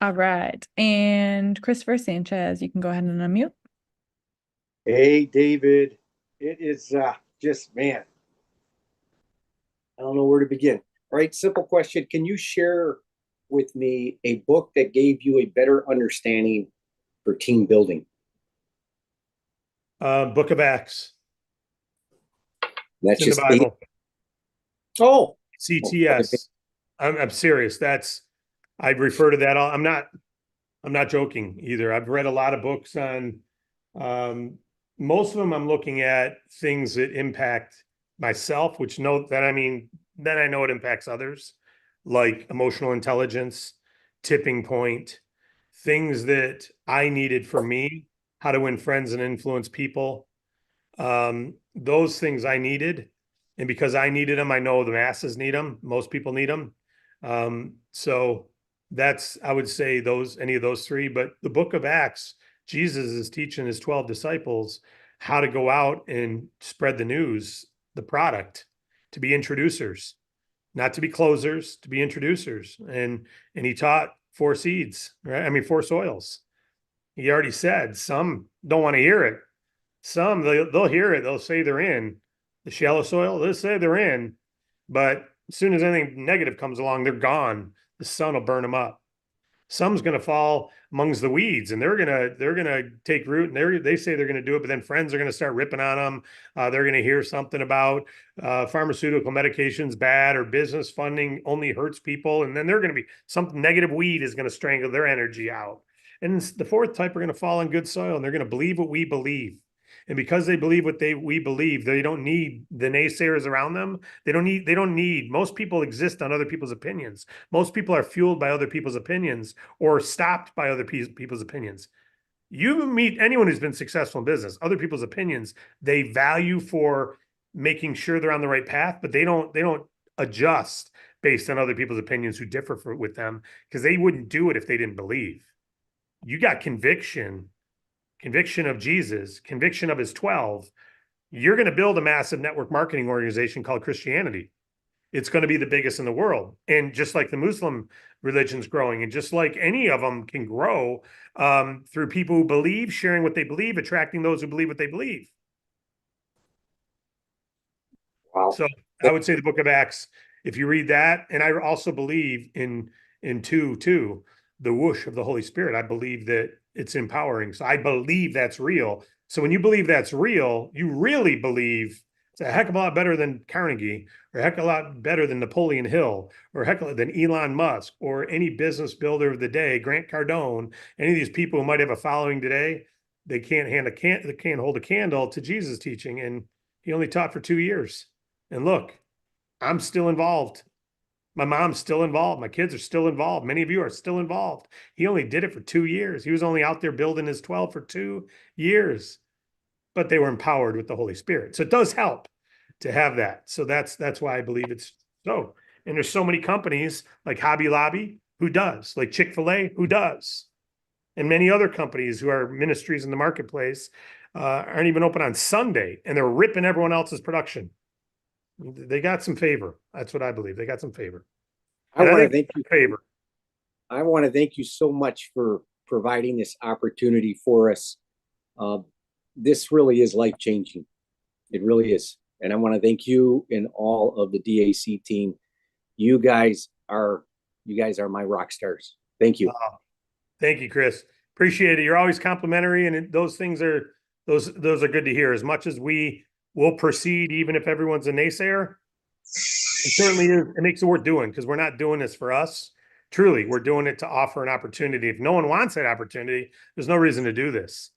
All right. And Christopher Sanchez, you can go ahead and unmute. Hey, David. It is just, man, I don't know where to begin. All right, simple question. Can you share with me a book that gave you a better understanding for team building? Book of Acts. That's It's in the just Bible. Oh, CTS. I'm serious. I refer to that. I'm not joking either. I've read a lot of books on, most of them I'm looking at things that impact myself, then I know it impacts others, like emotional intelligence, tipping point, things that I needed for me, how to win friends and influence people. Those things I needed. And because I needed them, I know the masses need them. Most people need them. So I would say any of those three, but the book of Acts, Jesus is teaching his 12 disciples how to go out and spread the news, the product, to be introducers, not to be closers, to be introducers. And he taught 4 seeds, right? I mean, 4 soils. He already said some don't want to hear it. Some they'll hear it. They'll say they're in the shallow soil. They'll say they're in, but as soon as anything negative comes along, they're gone. The sun will burn them up. Some's going to fall amongst the weeds, and they're gonna take root. And they say they're going to do it, but then friends are going to start ripping on them. They're going to hear something about pharmaceutical medications bad, or business funding only hurts people, and then they're going to be some negative weed is going to strangle their energy out. And the 4th type are going to fall in good soil, and they're going to believe what we believe. And because they believe what we believe, they don't need the naysayers around them. They don't need, most people exist on other people's opinions. Most people are fueled by other people's opinions or stopped by other people's opinions. You meet anyone who's been successful in business, other people's opinions, they value for making sure they're on the right path, but they don't adjust based on other people's opinions who differ with them, because they wouldn't do it if they didn't believe. You got conviction of Jesus, conviction of his 12, you're going to build a massive network marketing organization called Christianity. It's going to be the biggest in the world. And just like the Muslim religion's growing, and just like any of them can grow through people who believe, sharing what they believe, attracting those who believe what they believe. wow. So I would say the book of Acts, if you read that, and I also believe in 2:2, the whoosh of the Holy Spirit. I believe that it's empowering. So I believe that's real. So when you believe that's real, you really believe it's a heck of a lot better than Carnegie, or a heck of a lot better than Napoleon Hill, or a heck of than Elon Musk, or any business builder of the day, Grant Cardone, any of these people who might have a following today. They can't hold a candle to Jesus' teaching. And he only taught for 2 years. And look, I'm still involved. My mom's still involved. My kids are still involved. Many of you are still involved. He only did it for 2 years. He was only out there building his 12 for 2 years, but they were empowered with the Holy Spirit. So it does help to have that. So that's why I believe it's so. And there's so many companies like Hobby Lobby who does, like Chick-fil-A who does, and many other companies who are ministries in the marketplace aren't even open on Sunday, and they're ripping everyone else's production. They got some favor. That's what I believe. They got some favor. I want to thank you. Favor. I want to thank you so much for providing this opportunity for us. This really is life-changing. It really is. And I want to thank you and all of the D.A.C. team. You guys are my rock stars. Thank you. Thank you, Chris. Appreciate it. You're always complimentary, and those things are those are good to hear. As much as we will proceed, even if everyone's a naysayer, it certainly is. It makes it worth doing, because we're not doing this for us. Truly, we're doing it to offer an opportunity. If no one wants that opportunity, there's no reason to do this,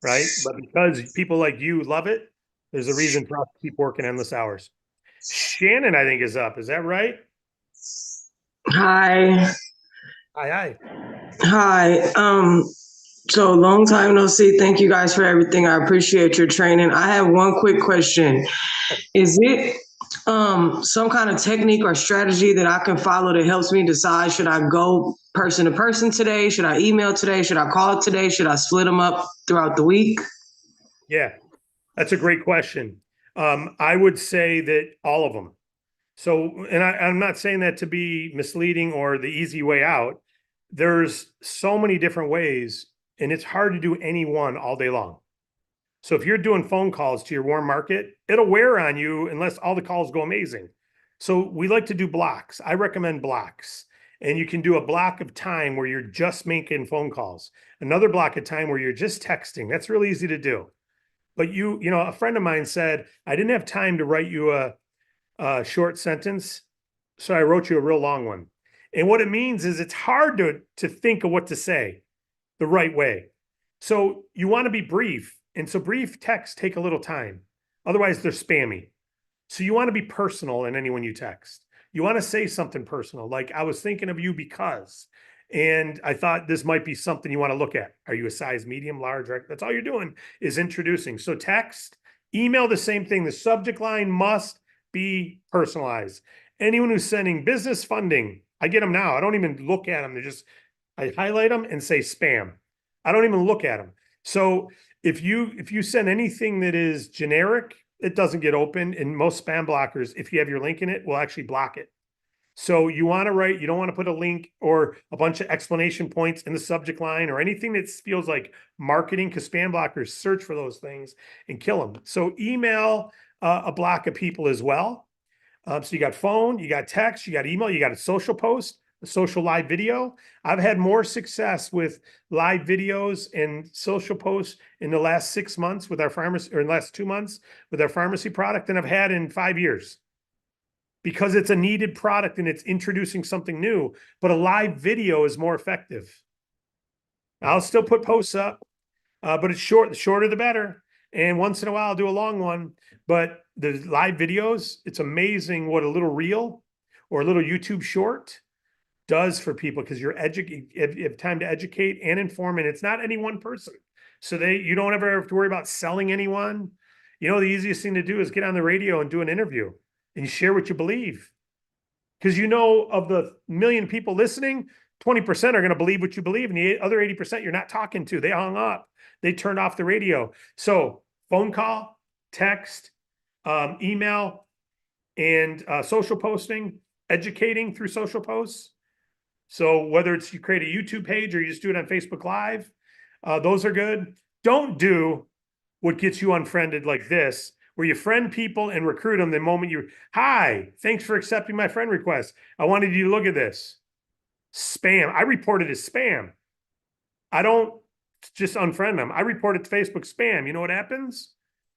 right? But because people like you love it, there's a reason for us to keep working endless hours. Shannon, I think, is up. Is that right? Hi. Hi, hi. Hi. So long time no see. Thank you guys for everything. I appreciate your training. I have one quick question. Is it some kind of technique or strategy that I can follow that helps me decide, should I go person to person today? Should I email today? Should I call today? Should I split them up throughout the week? Yeah, that's a great question. I would say that all of them. So, and I'm not saying that to be misleading or the easy way out. There's so many different ways, and it's hard to do any one all day long. So if you're doing phone calls to your warm market, it'll wear on you unless all the calls go amazing. So we like to do blocks. I recommend blocks. And you can do a block of time where you're just making phone calls. Another block of time where you're just texting. That's really easy to do. But a friend of mine said, I didn't have time to write you a short sentence, so I wrote you a real long one. And what it means is it's hard to think of what to say the right way. So you want to be brief. And so brief texts take a little time. Otherwise, they're spammy. So you want to be personal in anyone you text. You want to say something personal, like, I was thinking of you because, and I thought this might be something you want to look at. Are you a size medium, large? Right? That's all you're doing is introducing. So text, email, the same thing. The subject line must be personalized. Anyone who's sending business funding, I get them now. I don't even look at them. I highlight them and say spam. I don't even look at them. So if you send anything that is generic, it doesn't get open. And most spam blockers, if you have your link in it, will actually block it. So you want to write, you don't want to put a link or a bunch of explanation points in the subject line or anything that feels like marketing, because spam blockers search for those things and kill them. So email a block of people as well. So you got phone, you got text, you got email, you got a social post, a social live video. I've had more success with live videos and social posts in the last 6 months with our pharmacy, or in the last 2 months with our pharmacy product, than I've had in 5 years. Because it's a needed product and it's introducing something new, but a live video is more effective. I'll still put posts up, but it's short. The shorter, the better. And once in a while, I'll do a long one. But the live videos, it's amazing what a little reel or a little YouTube short does for people, because you have time to educate and inform, and it's not any one person. So you don't ever have to worry about selling anyone. The easiest thing to do is get on the radio and do an interview and share what you believe. Because of the million people listening, 20% are going to believe what you believe, and the other 80% you're not talking to. They hung up. They turned off the radio. So phone call, text, email, and social posting, educating through social posts. So whether it's you create a YouTube page or you just do it on Facebook Live, those are good. Don't do what gets you unfriended like this, where you friend people and recruit them the moment hi, thanks for accepting my friend request. I wanted you to look at this. Spam. I report it as spam. I don't just unfriend them. I report it to Facebook spam. You know what happens?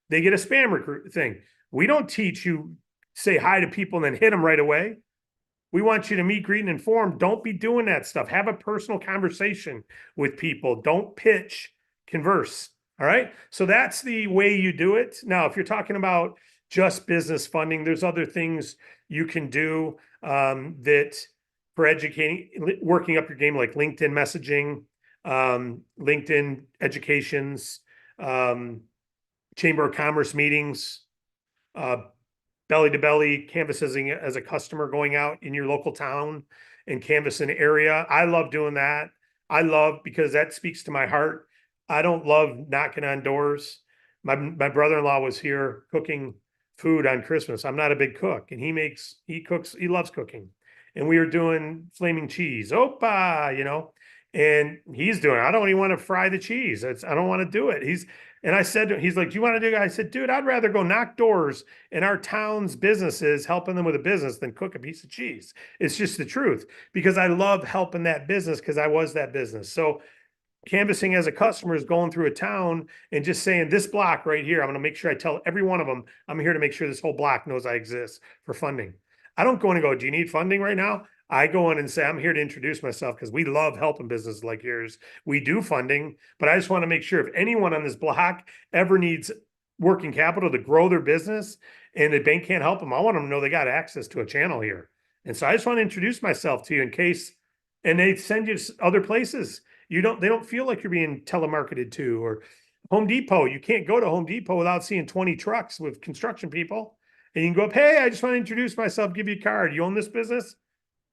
They get a spam recruit thing. We don't teach you say hi to people and then hit them right away. We want you to meet, greet, and inform. Don't be doing that stuff. Have a personal conversation with people. Don't pitch, converse. All right. So that's the way you do it. Now, if you're talking about just business funding, there's other things you can do that for educating, working up your game, like LinkedIn messaging, LinkedIn educations, Chamber of Commerce meetings, belly to belly canvassing as a customer, going out in your local town and canvassing an area. I love doing that. Because that speaks to my heart. I don't love knocking on doors. My brother-in-law was here cooking food on Christmas. I'm not a big cook, and he cooks, he loves cooking. And we were doing flaming cheese. Opa, and he's doing it. I don't even want to fry the cheese. I don't want to do it. And I said, he's like, do you want to do it? I said, dude, I'd rather go knock doors in our town's businesses, helping them with a business, than cook a piece of cheese. It's just the truth, because I love helping that business, because I was that business. So canvassing as a customer is going through a town and just saying, this block right here, I'm going to make sure I tell every one of them, I'm here to make sure this whole block knows I exist for funding. I don't go and go, do you need funding right now? I go in and say, I'm here to introduce myself because we love helping businesses like yours. We do funding, but I just want to make sure if anyone on this block ever needs working capital to grow their business and the bank can't help them, I want them to know they got access to a channel here. And so I just want to introduce myself to you in case, and they send you other places. They don't feel like you're being telemarketed to. Or Home Depot, you can't go to Home Depot without seeing 20 trucks with construction people. And you can go up, hey, I just want to introduce myself, give you a card. You own this business?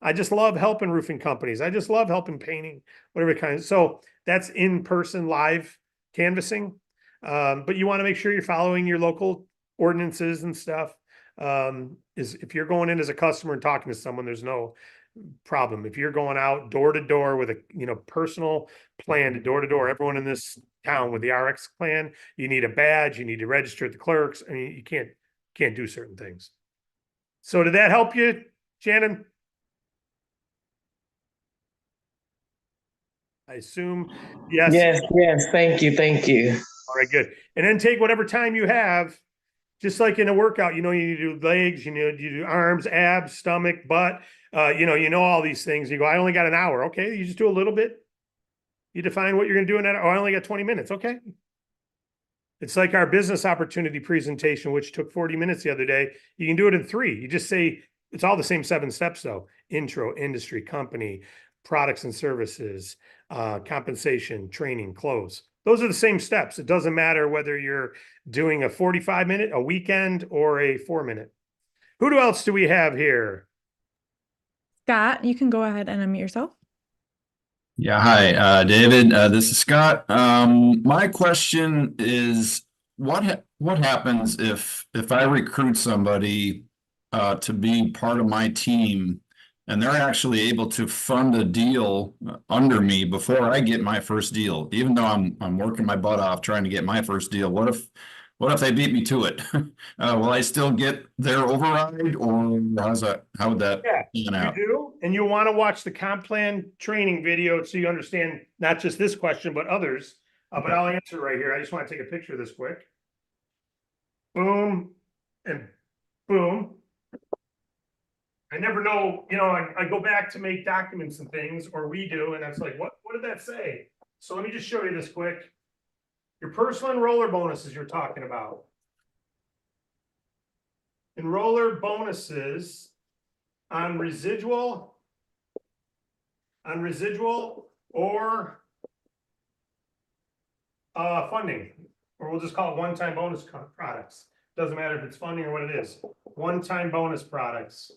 I just love helping roofing companies. I just love helping painting, whatever kind. So that's in-person live canvassing. But you want to make sure you're following your local ordinances and stuff. Is if you're going in as a customer and talking to someone, there's no problem. If you're going out door to door with a personal plan to door, everyone in this town with the RX plan, you need a badge, you need to register at the clerks. I mean, you can't do certain things. So did that help you, Shannon? I assume, yes. Yes, thank you. All right, good. And then take whatever time you have, just like in a workout, you need to do legs, you do arms, abs, stomach, butt, you know all these things. You go, I only got an hour. Okay, you just do a little bit. You define what you're going to do in that. Oh, I only got 20 minutes. Okay. It's like our business opportunity presentation, which took 40 minutes the other day. You can do it in 3. You just say, it's all the same 7 steps though. Intro, industry, company, products and services, compensation, training, close. Those are the same steps. It doesn't matter whether you're doing a 45-minute, a weekend, or a 4-minute. Who else do we have here? Scott, you can go ahead and unmute yourself. Yeah, hi, David. This is Scott. My question is, what happens if I recruit somebody to be part of my team, and they're actually able to fund a deal under me before I get my first deal, even though I'm working my butt off trying to get my first deal? What if they beat me to it? Will I still get their override, or how would that pan out? You do, and you want to watch the comp plan training video so you understand not just this question, but others. But I'll answer right here. I just want to take a picture of this quick. Boom, and boom. I never know, I go back to make documents and things, or we do, and I was like, what did that say? So let me just show you this quick. Your personal enroller bonuses you're talking about. Enroller bonuses on residual or funding, or we'll just call it one-time bonus products. Doesn't matter if it's funding or what it is. One-time bonus products.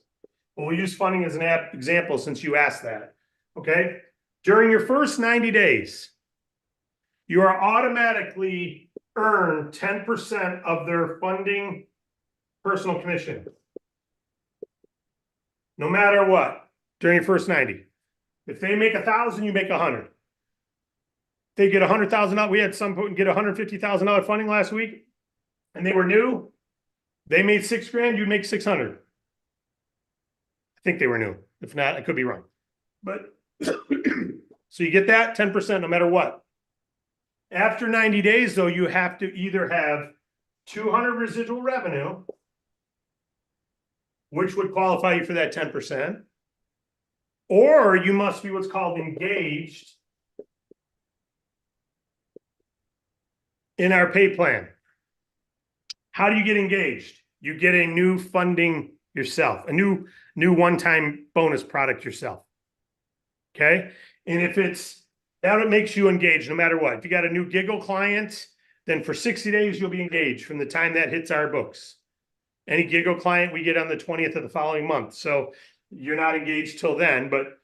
Well, we'll use funding as an example since you asked that. Okay. During your first 90 days, you are automatically earn 10% of their funding personal commission. No matter what, during your first 90. If they make 1,000, you make 100. They get 100,000 out. We had some get $150,000 funding last week, and they were new. They made $6,000. You make 600. I think they were new. If not, I could be wrong. But so you get that 10% no matter what. After 90 days, though, you have to either have 200 residual revenue, which would qualify you for that 10%, or you must be what's called engaged in our pay plan. How do you get engaged? You get a new funding yourself, a new one-time bonus product yourself. Okay. And if that makes you engaged no matter what. If you got a new giggle client, then for 60 days, you'll be engaged from the time that hits our books. Any giggle client we get on the 20th of the following month. So you're not engaged till then, but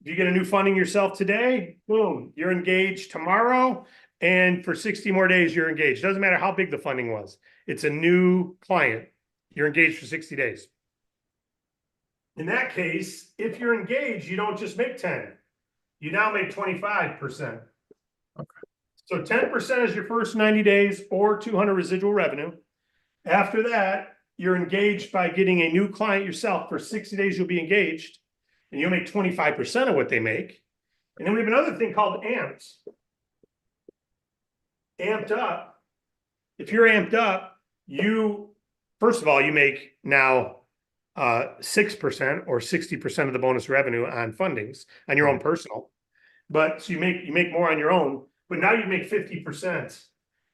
if you get a new funding yourself today, boom, you're engaged tomorrow. And for 60 more days, you're engaged. Doesn't matter how big the funding was. It's a new client. You're engaged for 60 days. In that case, if you're engaged, you don't just make 10. You now make 25%. Okay. So 10% is your first 90 days or 200 residual revenue. After that, you're engaged by getting a new client yourself. For 60 days, you'll be engaged, and you'll make 25% of what they make. And then we have another thing called amped. Amped up. If you're amped up, first of all, you make now 6% or 60% of the bonus revenue on fundings on your own personal. But so you make more on your own, but now you make 50%.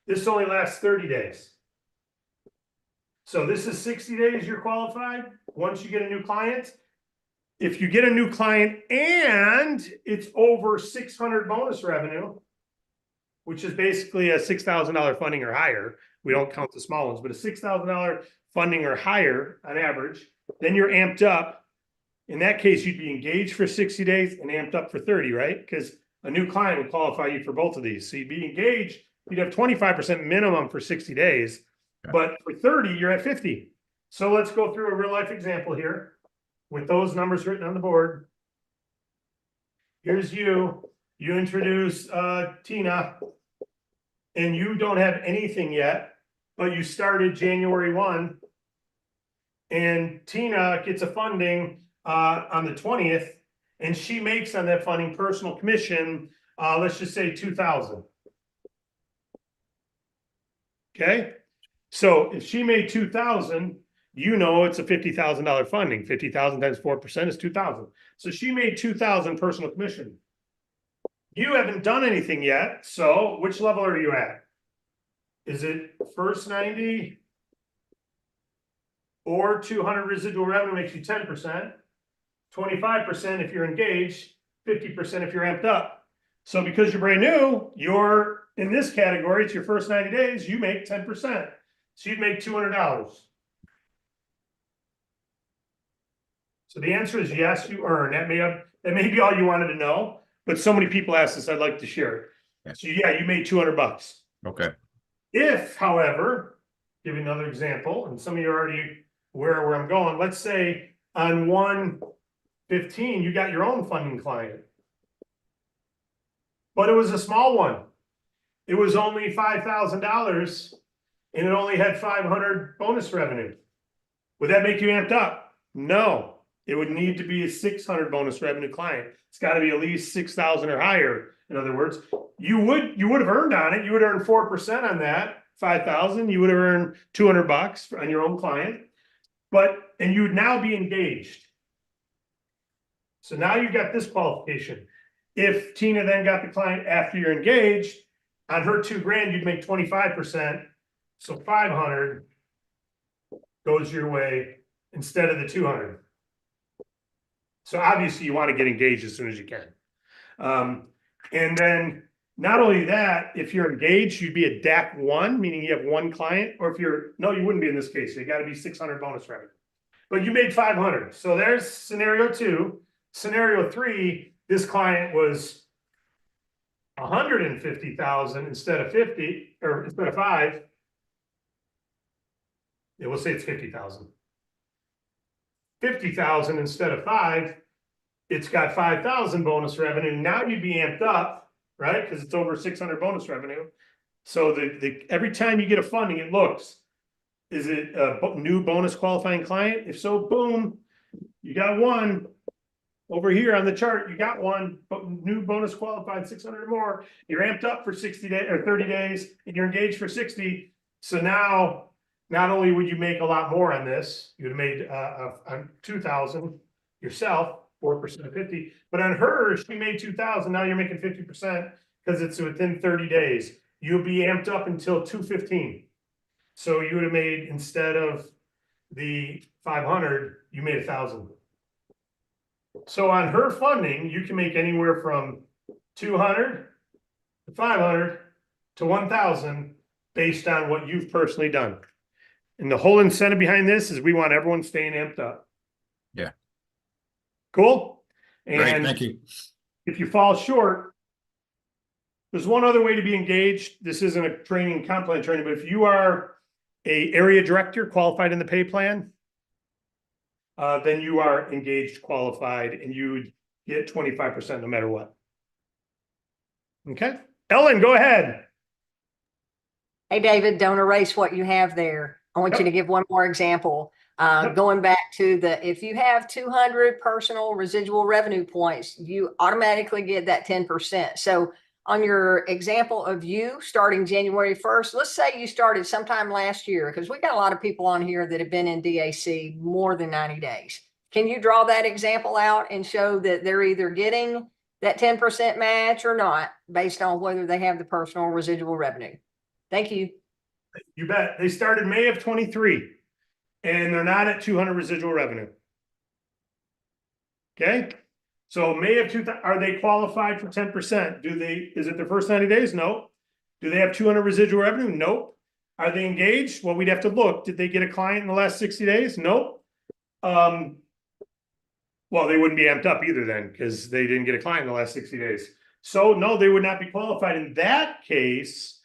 This only lasts 30 days. So this is 60 days you're qualified once you get a new client. If you get a new client and it's over 600 bonus revenue, which is basically a $6,000 funding or higher, we don't count the small ones, but a $6,000 funding or higher on average, then you're amped up. In that case, you'd be engaged for 60 days and amped up for 30, right? Because a new client would qualify you for both of these. So you'd be engaged, you'd have 25% minimum for 60 days, but for 30, you're at 50. So let's go through a real life example here with those numbers written on the board. Here's you introduce Tina, and you don't have anything yet, but you started January 1, and Tina gets a funding on the 20th, and she makes on that funding personal commission, let's just say 2,000. Okay, so if she made 2,000, you know it's a $50,000 funding. 50,000 times 4% is 2,000. So she made 2,000 personal commission. You haven't done anything yet. So which level are you at? Is it first 90 or 200 residual revenue makes you 10%, 25% if you're engaged, 50% if you're amped up. So because you're brand new, you're in this category, it's your first 90 days, you make 10%. So you'd make $200. So the answer is yes, you earn. That may be all you wanted to know, but so many people ask this, I'd like to share it. So yeah, you made $200. Okay. If, however, give you another example, and some of you are already aware where I'm going. Let's say on 1/15, you got your own funding client, but it was a small one. It was only $5,000 and it only had 500 bonus revenue. Would that make you amped up? No. It would need to be a 600 bonus revenue client. It's got to be at least 6,000 or higher. In other words, you would have earned on it. You would earn 4% on that 5,000. You would have earned $200 on your own client, and you would now be engaged. So now you got this qualification. If Tina then got the client after you're engaged, on her $2,000, you'd make 25%. So 500 goes your way instead of the 200. So obviously you want to get engaged as soon as you can. And then not only that, if you're engaged, you'd be a DAC 1, meaning you have one client, or if no, you wouldn't be in this case. You got to be 600 bonus revenue, but you made 500. So there's scenario 2. Scenario 3, this client was 150,000 instead of 50, or instead of 5. Yeah, we'll say it's 50,000. 50,000 instead of 5. It's got 5,000 bonus revenue. Now you'd be amped up, right? Because it's over 600 bonus revenue. So every time you get a funding, it looks, is it a new bonus qualifying client? If so, boom, you got one. Over here on the chart, you got one new bonus qualified 600 or more. You're amped up for 60 days or 30 days, and you're engaged for 60. So now, not only would you make a lot more on this, you would have made 2,000 yourself, 4% of 50. But on hers, she made 2,000. Now you're making 50% because it's within 30 days. You'll be amped up until 2/15. So you would have made, instead of the 500, you made 1,000. So on her funding, you can make anywhere from 200 to 500 to 1,000 based on what you've personally done. And the whole incentive behind this is we want everyone staying amped up. Yeah. Cool. Great, And thank you. if you fall short, there's one other way to be engaged. This isn't a training, comp plan training, but if you are a area director qualified in the pay plan, then you are engaged, qualified, and you would get 25% no matter what. Okay. Ellen, go ahead. Hey, David, don't erase what you have there. I want you to give one more example. Going back to if you have 200 personal residual revenue points, you automatically get that 10%. So on your example of you starting January 1st, let's say you started sometime last year, because we got a lot of people on here that have been in D.A.C. more than 90 days. Can you draw that example out and show that they're either getting that 10% match or not, based on whether they have the personal residual revenue? Thank you. You bet. They started May of 23 and they're not at 200 residual revenue. Okay. So May of 2000, are they qualified for 10%? Is it their first 90 days? No. Do they have 200 residual revenue? Nope. Are they engaged? Well, we'd have to look. Did they get a client in the last 60 days? Nope. Well, they wouldn't be amped up either then, because they didn't get a client in the last 60 days. So no, they would not be qualified. In that case,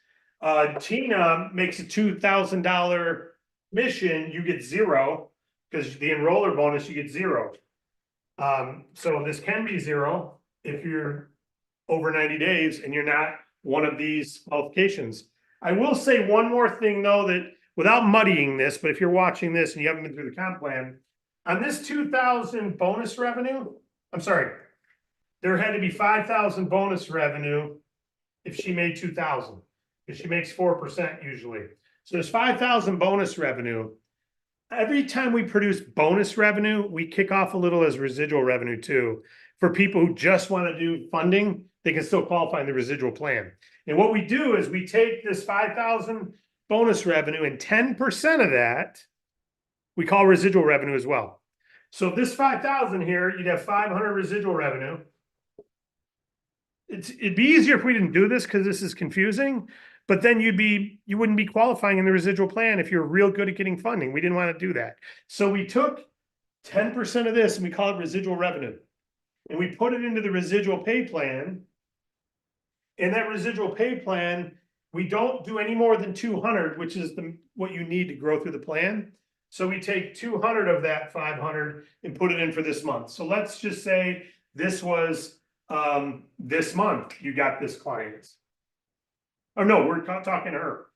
Tina makes a $2,000 mission, you get zero, because the enroller bonus, you get zero. So this can be zero if you're over 90 days and you're not one of these qualifications. I will say one more thing though, that without muddying this, but if you're watching this and you haven't been through the comp plan, on this 2,000 bonus revenue, I'm sorry, there had to be 5,000 bonus revenue if she made 2,000, because she makes 4% usually. So there's 5,000 bonus revenue. Every time we produce bonus revenue, we kick off a little as residual revenue too. For people who just want to do funding, they can still qualify in the residual plan. And what we do is we take this 5,000 bonus revenue and 10% of that, we call residual revenue as well. So this 5,000 here, you'd have 500 residual revenue. It'd be easier if we didn't do this because this is confusing, but then you wouldn't be qualifying in the residual plan if you're real good at getting funding. We didn't want to do that. So we took 10% of this and we call it residual revenue. And we put it into the residual pay plan. In that residual pay plan, we don't do any more than 200, which is what you need to grow through the plan. So we take 200 of that 500 and put it in for this month. So let's just say this was this month you got this client. Oh no, we're talking to her.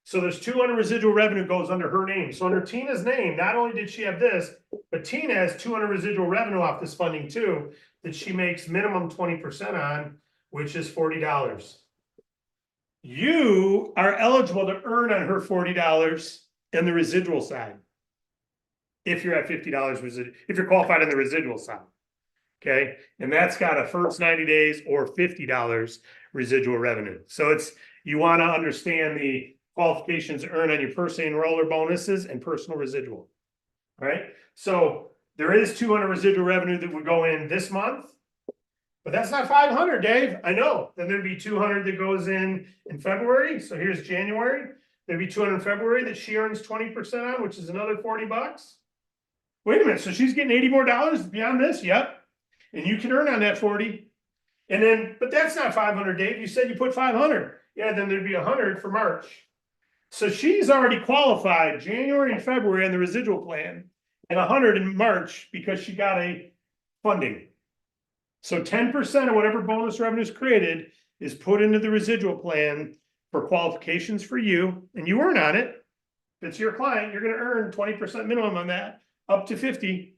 So there's 200 residual revenue goes under her name. So under Tina's name, not only did she have this, but Tina has 200 residual revenue off this funding too, that she makes minimum 20% on, which is $40. You are eligible to earn on her $40 in the residual side. If you're at $50 residual, if you're qualified on the residual side. Okay. And that's got a first 90 days or $50 residual revenue. So you want to understand the qualifications to earn on your personal enroller bonuses and personal residual. All right. So there is 200 residual revenue that would go in this month, but that's not 500, Dave. I know. Then there'd be 200 that goes in February. So here's January. There'd be 200 in February that she earns 20% on, which is another $40. Wait a minute. So she's getting $80 more beyond this. Yep. And you can earn on that 40. And then, but that's not 500, Dave. You said you put 500. Yeah, then there'd be 100 for March. So she's already qualified January and February on the residual plan and 100 in March because she got a funding. So 10% of whatever bonus revenue is created is put into the residual plan for qualifications for you, and you earn on it. If it's your client, you're going to earn 20% minimum on that, up to 50.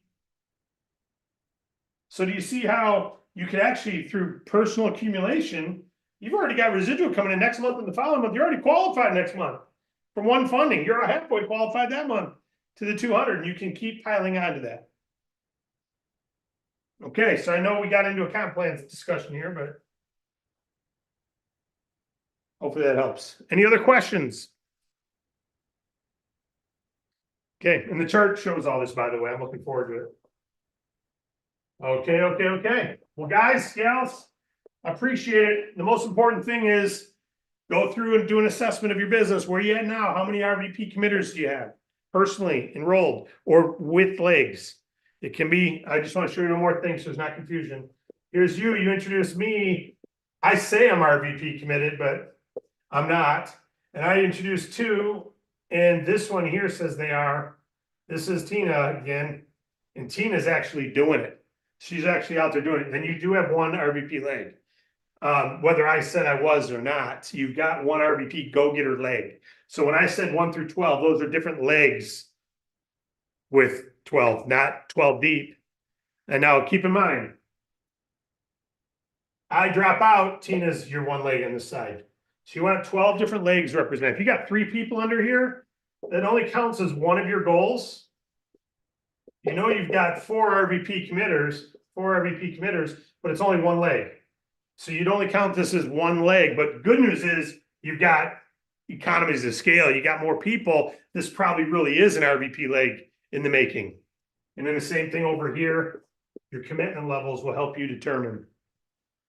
So do you see how you could actually, through personal accumulation, you've already got residual coming in next month and the following month. You're already qualified next month from one funding. You're halfway qualified that month to the 200, and you can keep piling on to that. Okay, so I know we got into a comp plans discussion here, but hopefully that helps. Any other questions? Okay, and the chart shows all this, by the way. I'm looking forward to it. Okay. Well, guys, gals, I appreciate it. The most important thing is go through and do an assessment of your business. Where are you at now? How many RVP committers do you have? Personally enrolled or with legs? It can be, I just want to show you one more thing so there's not confusion. Here's you introduce me. I say I'm RVP committed, but I'm not. And I introduced two, and this one here says they are. This is Tina again, and Tina's actually doing it. She's actually out there doing it. Then you do have one RVP leg. Whether I said I was or not, you've got one RVP go-getter leg. So when I said 1 through 12, those are different legs with 12, not 12 deep. And now keep in mind, I drop out, Tina's your one leg on this side. So you want 12 different legs represented. If you got 3 people under here, that only counts as one of your goals. You know you've got 4 RVP committers, but it's only one leg. So you'd only count this as one leg. But good news is you've got economies of scale. You got more people. This probably really is an RVP leg in the making. And then the same thing over here. Your commitment levels will help you determine.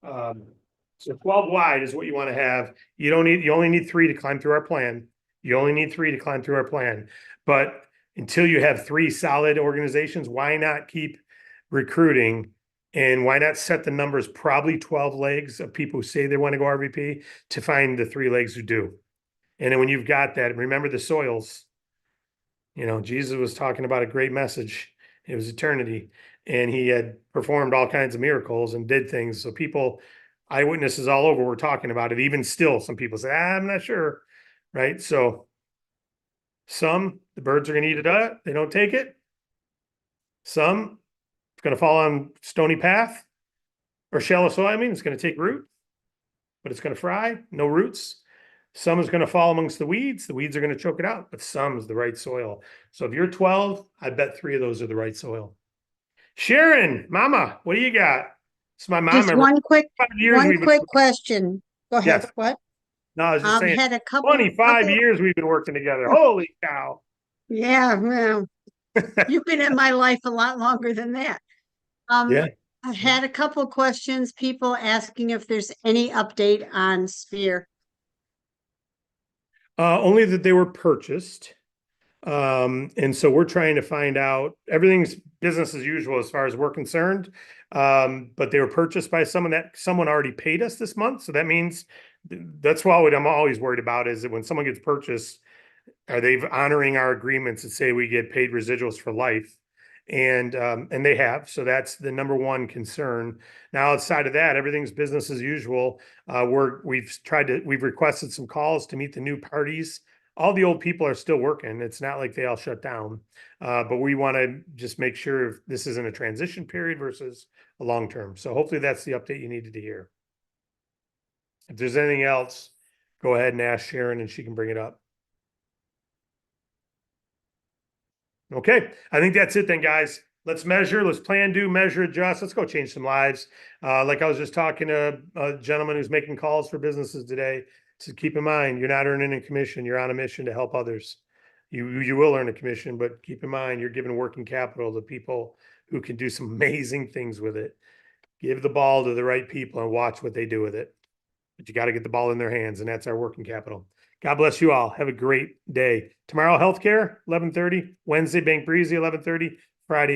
So 12 wide is what you want to have. You only need 3 to climb through our plan. You only need 3 to climb through our plan. But until you have 3 solid organizations, why not keep recruiting? And why not set the numbers, probably 12 legs of people who say they want to go RVP, to find the 3 legs who do. And then when you've got that, remember the soils. You know, Jesus was talking about a great message. It was eternity. And he had performed all kinds of miracles and did things. So people, eyewitnesses all over were talking about it. Even still, some people say, I'm not sure. Right. So the birds are going to eat it up. They don't take it. Some, it's going to fall on stony path or shallow soil. I mean, it's going to take root, but it's going to fry, no roots. Some is going to fall amongst the weeds. The weeds are going to choke it out, but some is the right soil. So if you're 12, I bet 3 of those are the right soil. Sharon, Mama, what do you got? It's my mom. Just one quick we've been, question. Go ahead. Yes. What? No, I was just saying, Had a couple 25 years we've been working together. Holy cow. Yeah, well, you've been in my life a lot longer than that. Yeah. I had a couple questions, people asking if there's any update on Sphere. Only that they were purchased. And so we're trying to find out, everything's business as usual as far as we're concerned. But they were purchased by someone already paid us this month. So that means that's what I'm always worried about, is that when someone gets purchased, are they honoring our agreements that say we get paid residuals for life? And they have. So that's the number one concern. Now, outside of that, everything's business as usual. We've requested some calls to meet the new parties. All the old people are still working. It's not like they all shut down. But we want to just make sure if this isn't a transition period versus a long term. So hopefully that's the update you needed to hear. If there's anything else, go ahead and ask Sharon and she can bring it up. Okay, I think that's it then, guys. Let's measure, let's plan, do, measure, adjust. Let's go change some lives. Like I was just talking to a gentleman who's making calls for businesses today. So keep in mind, you're not earning a commission. You're on a mission to help others. You will earn a commission, but keep in mind, you're giving working capital to people who can do some amazing things with it. Give the ball to the right people and watch what they do with it. But you got to get the ball in their hands, and that's our working capital. God bless you all. Have a great day. Tomorrow, healthcare, 11:30. Wednesday, Bank Breezy, 11:30. Friday,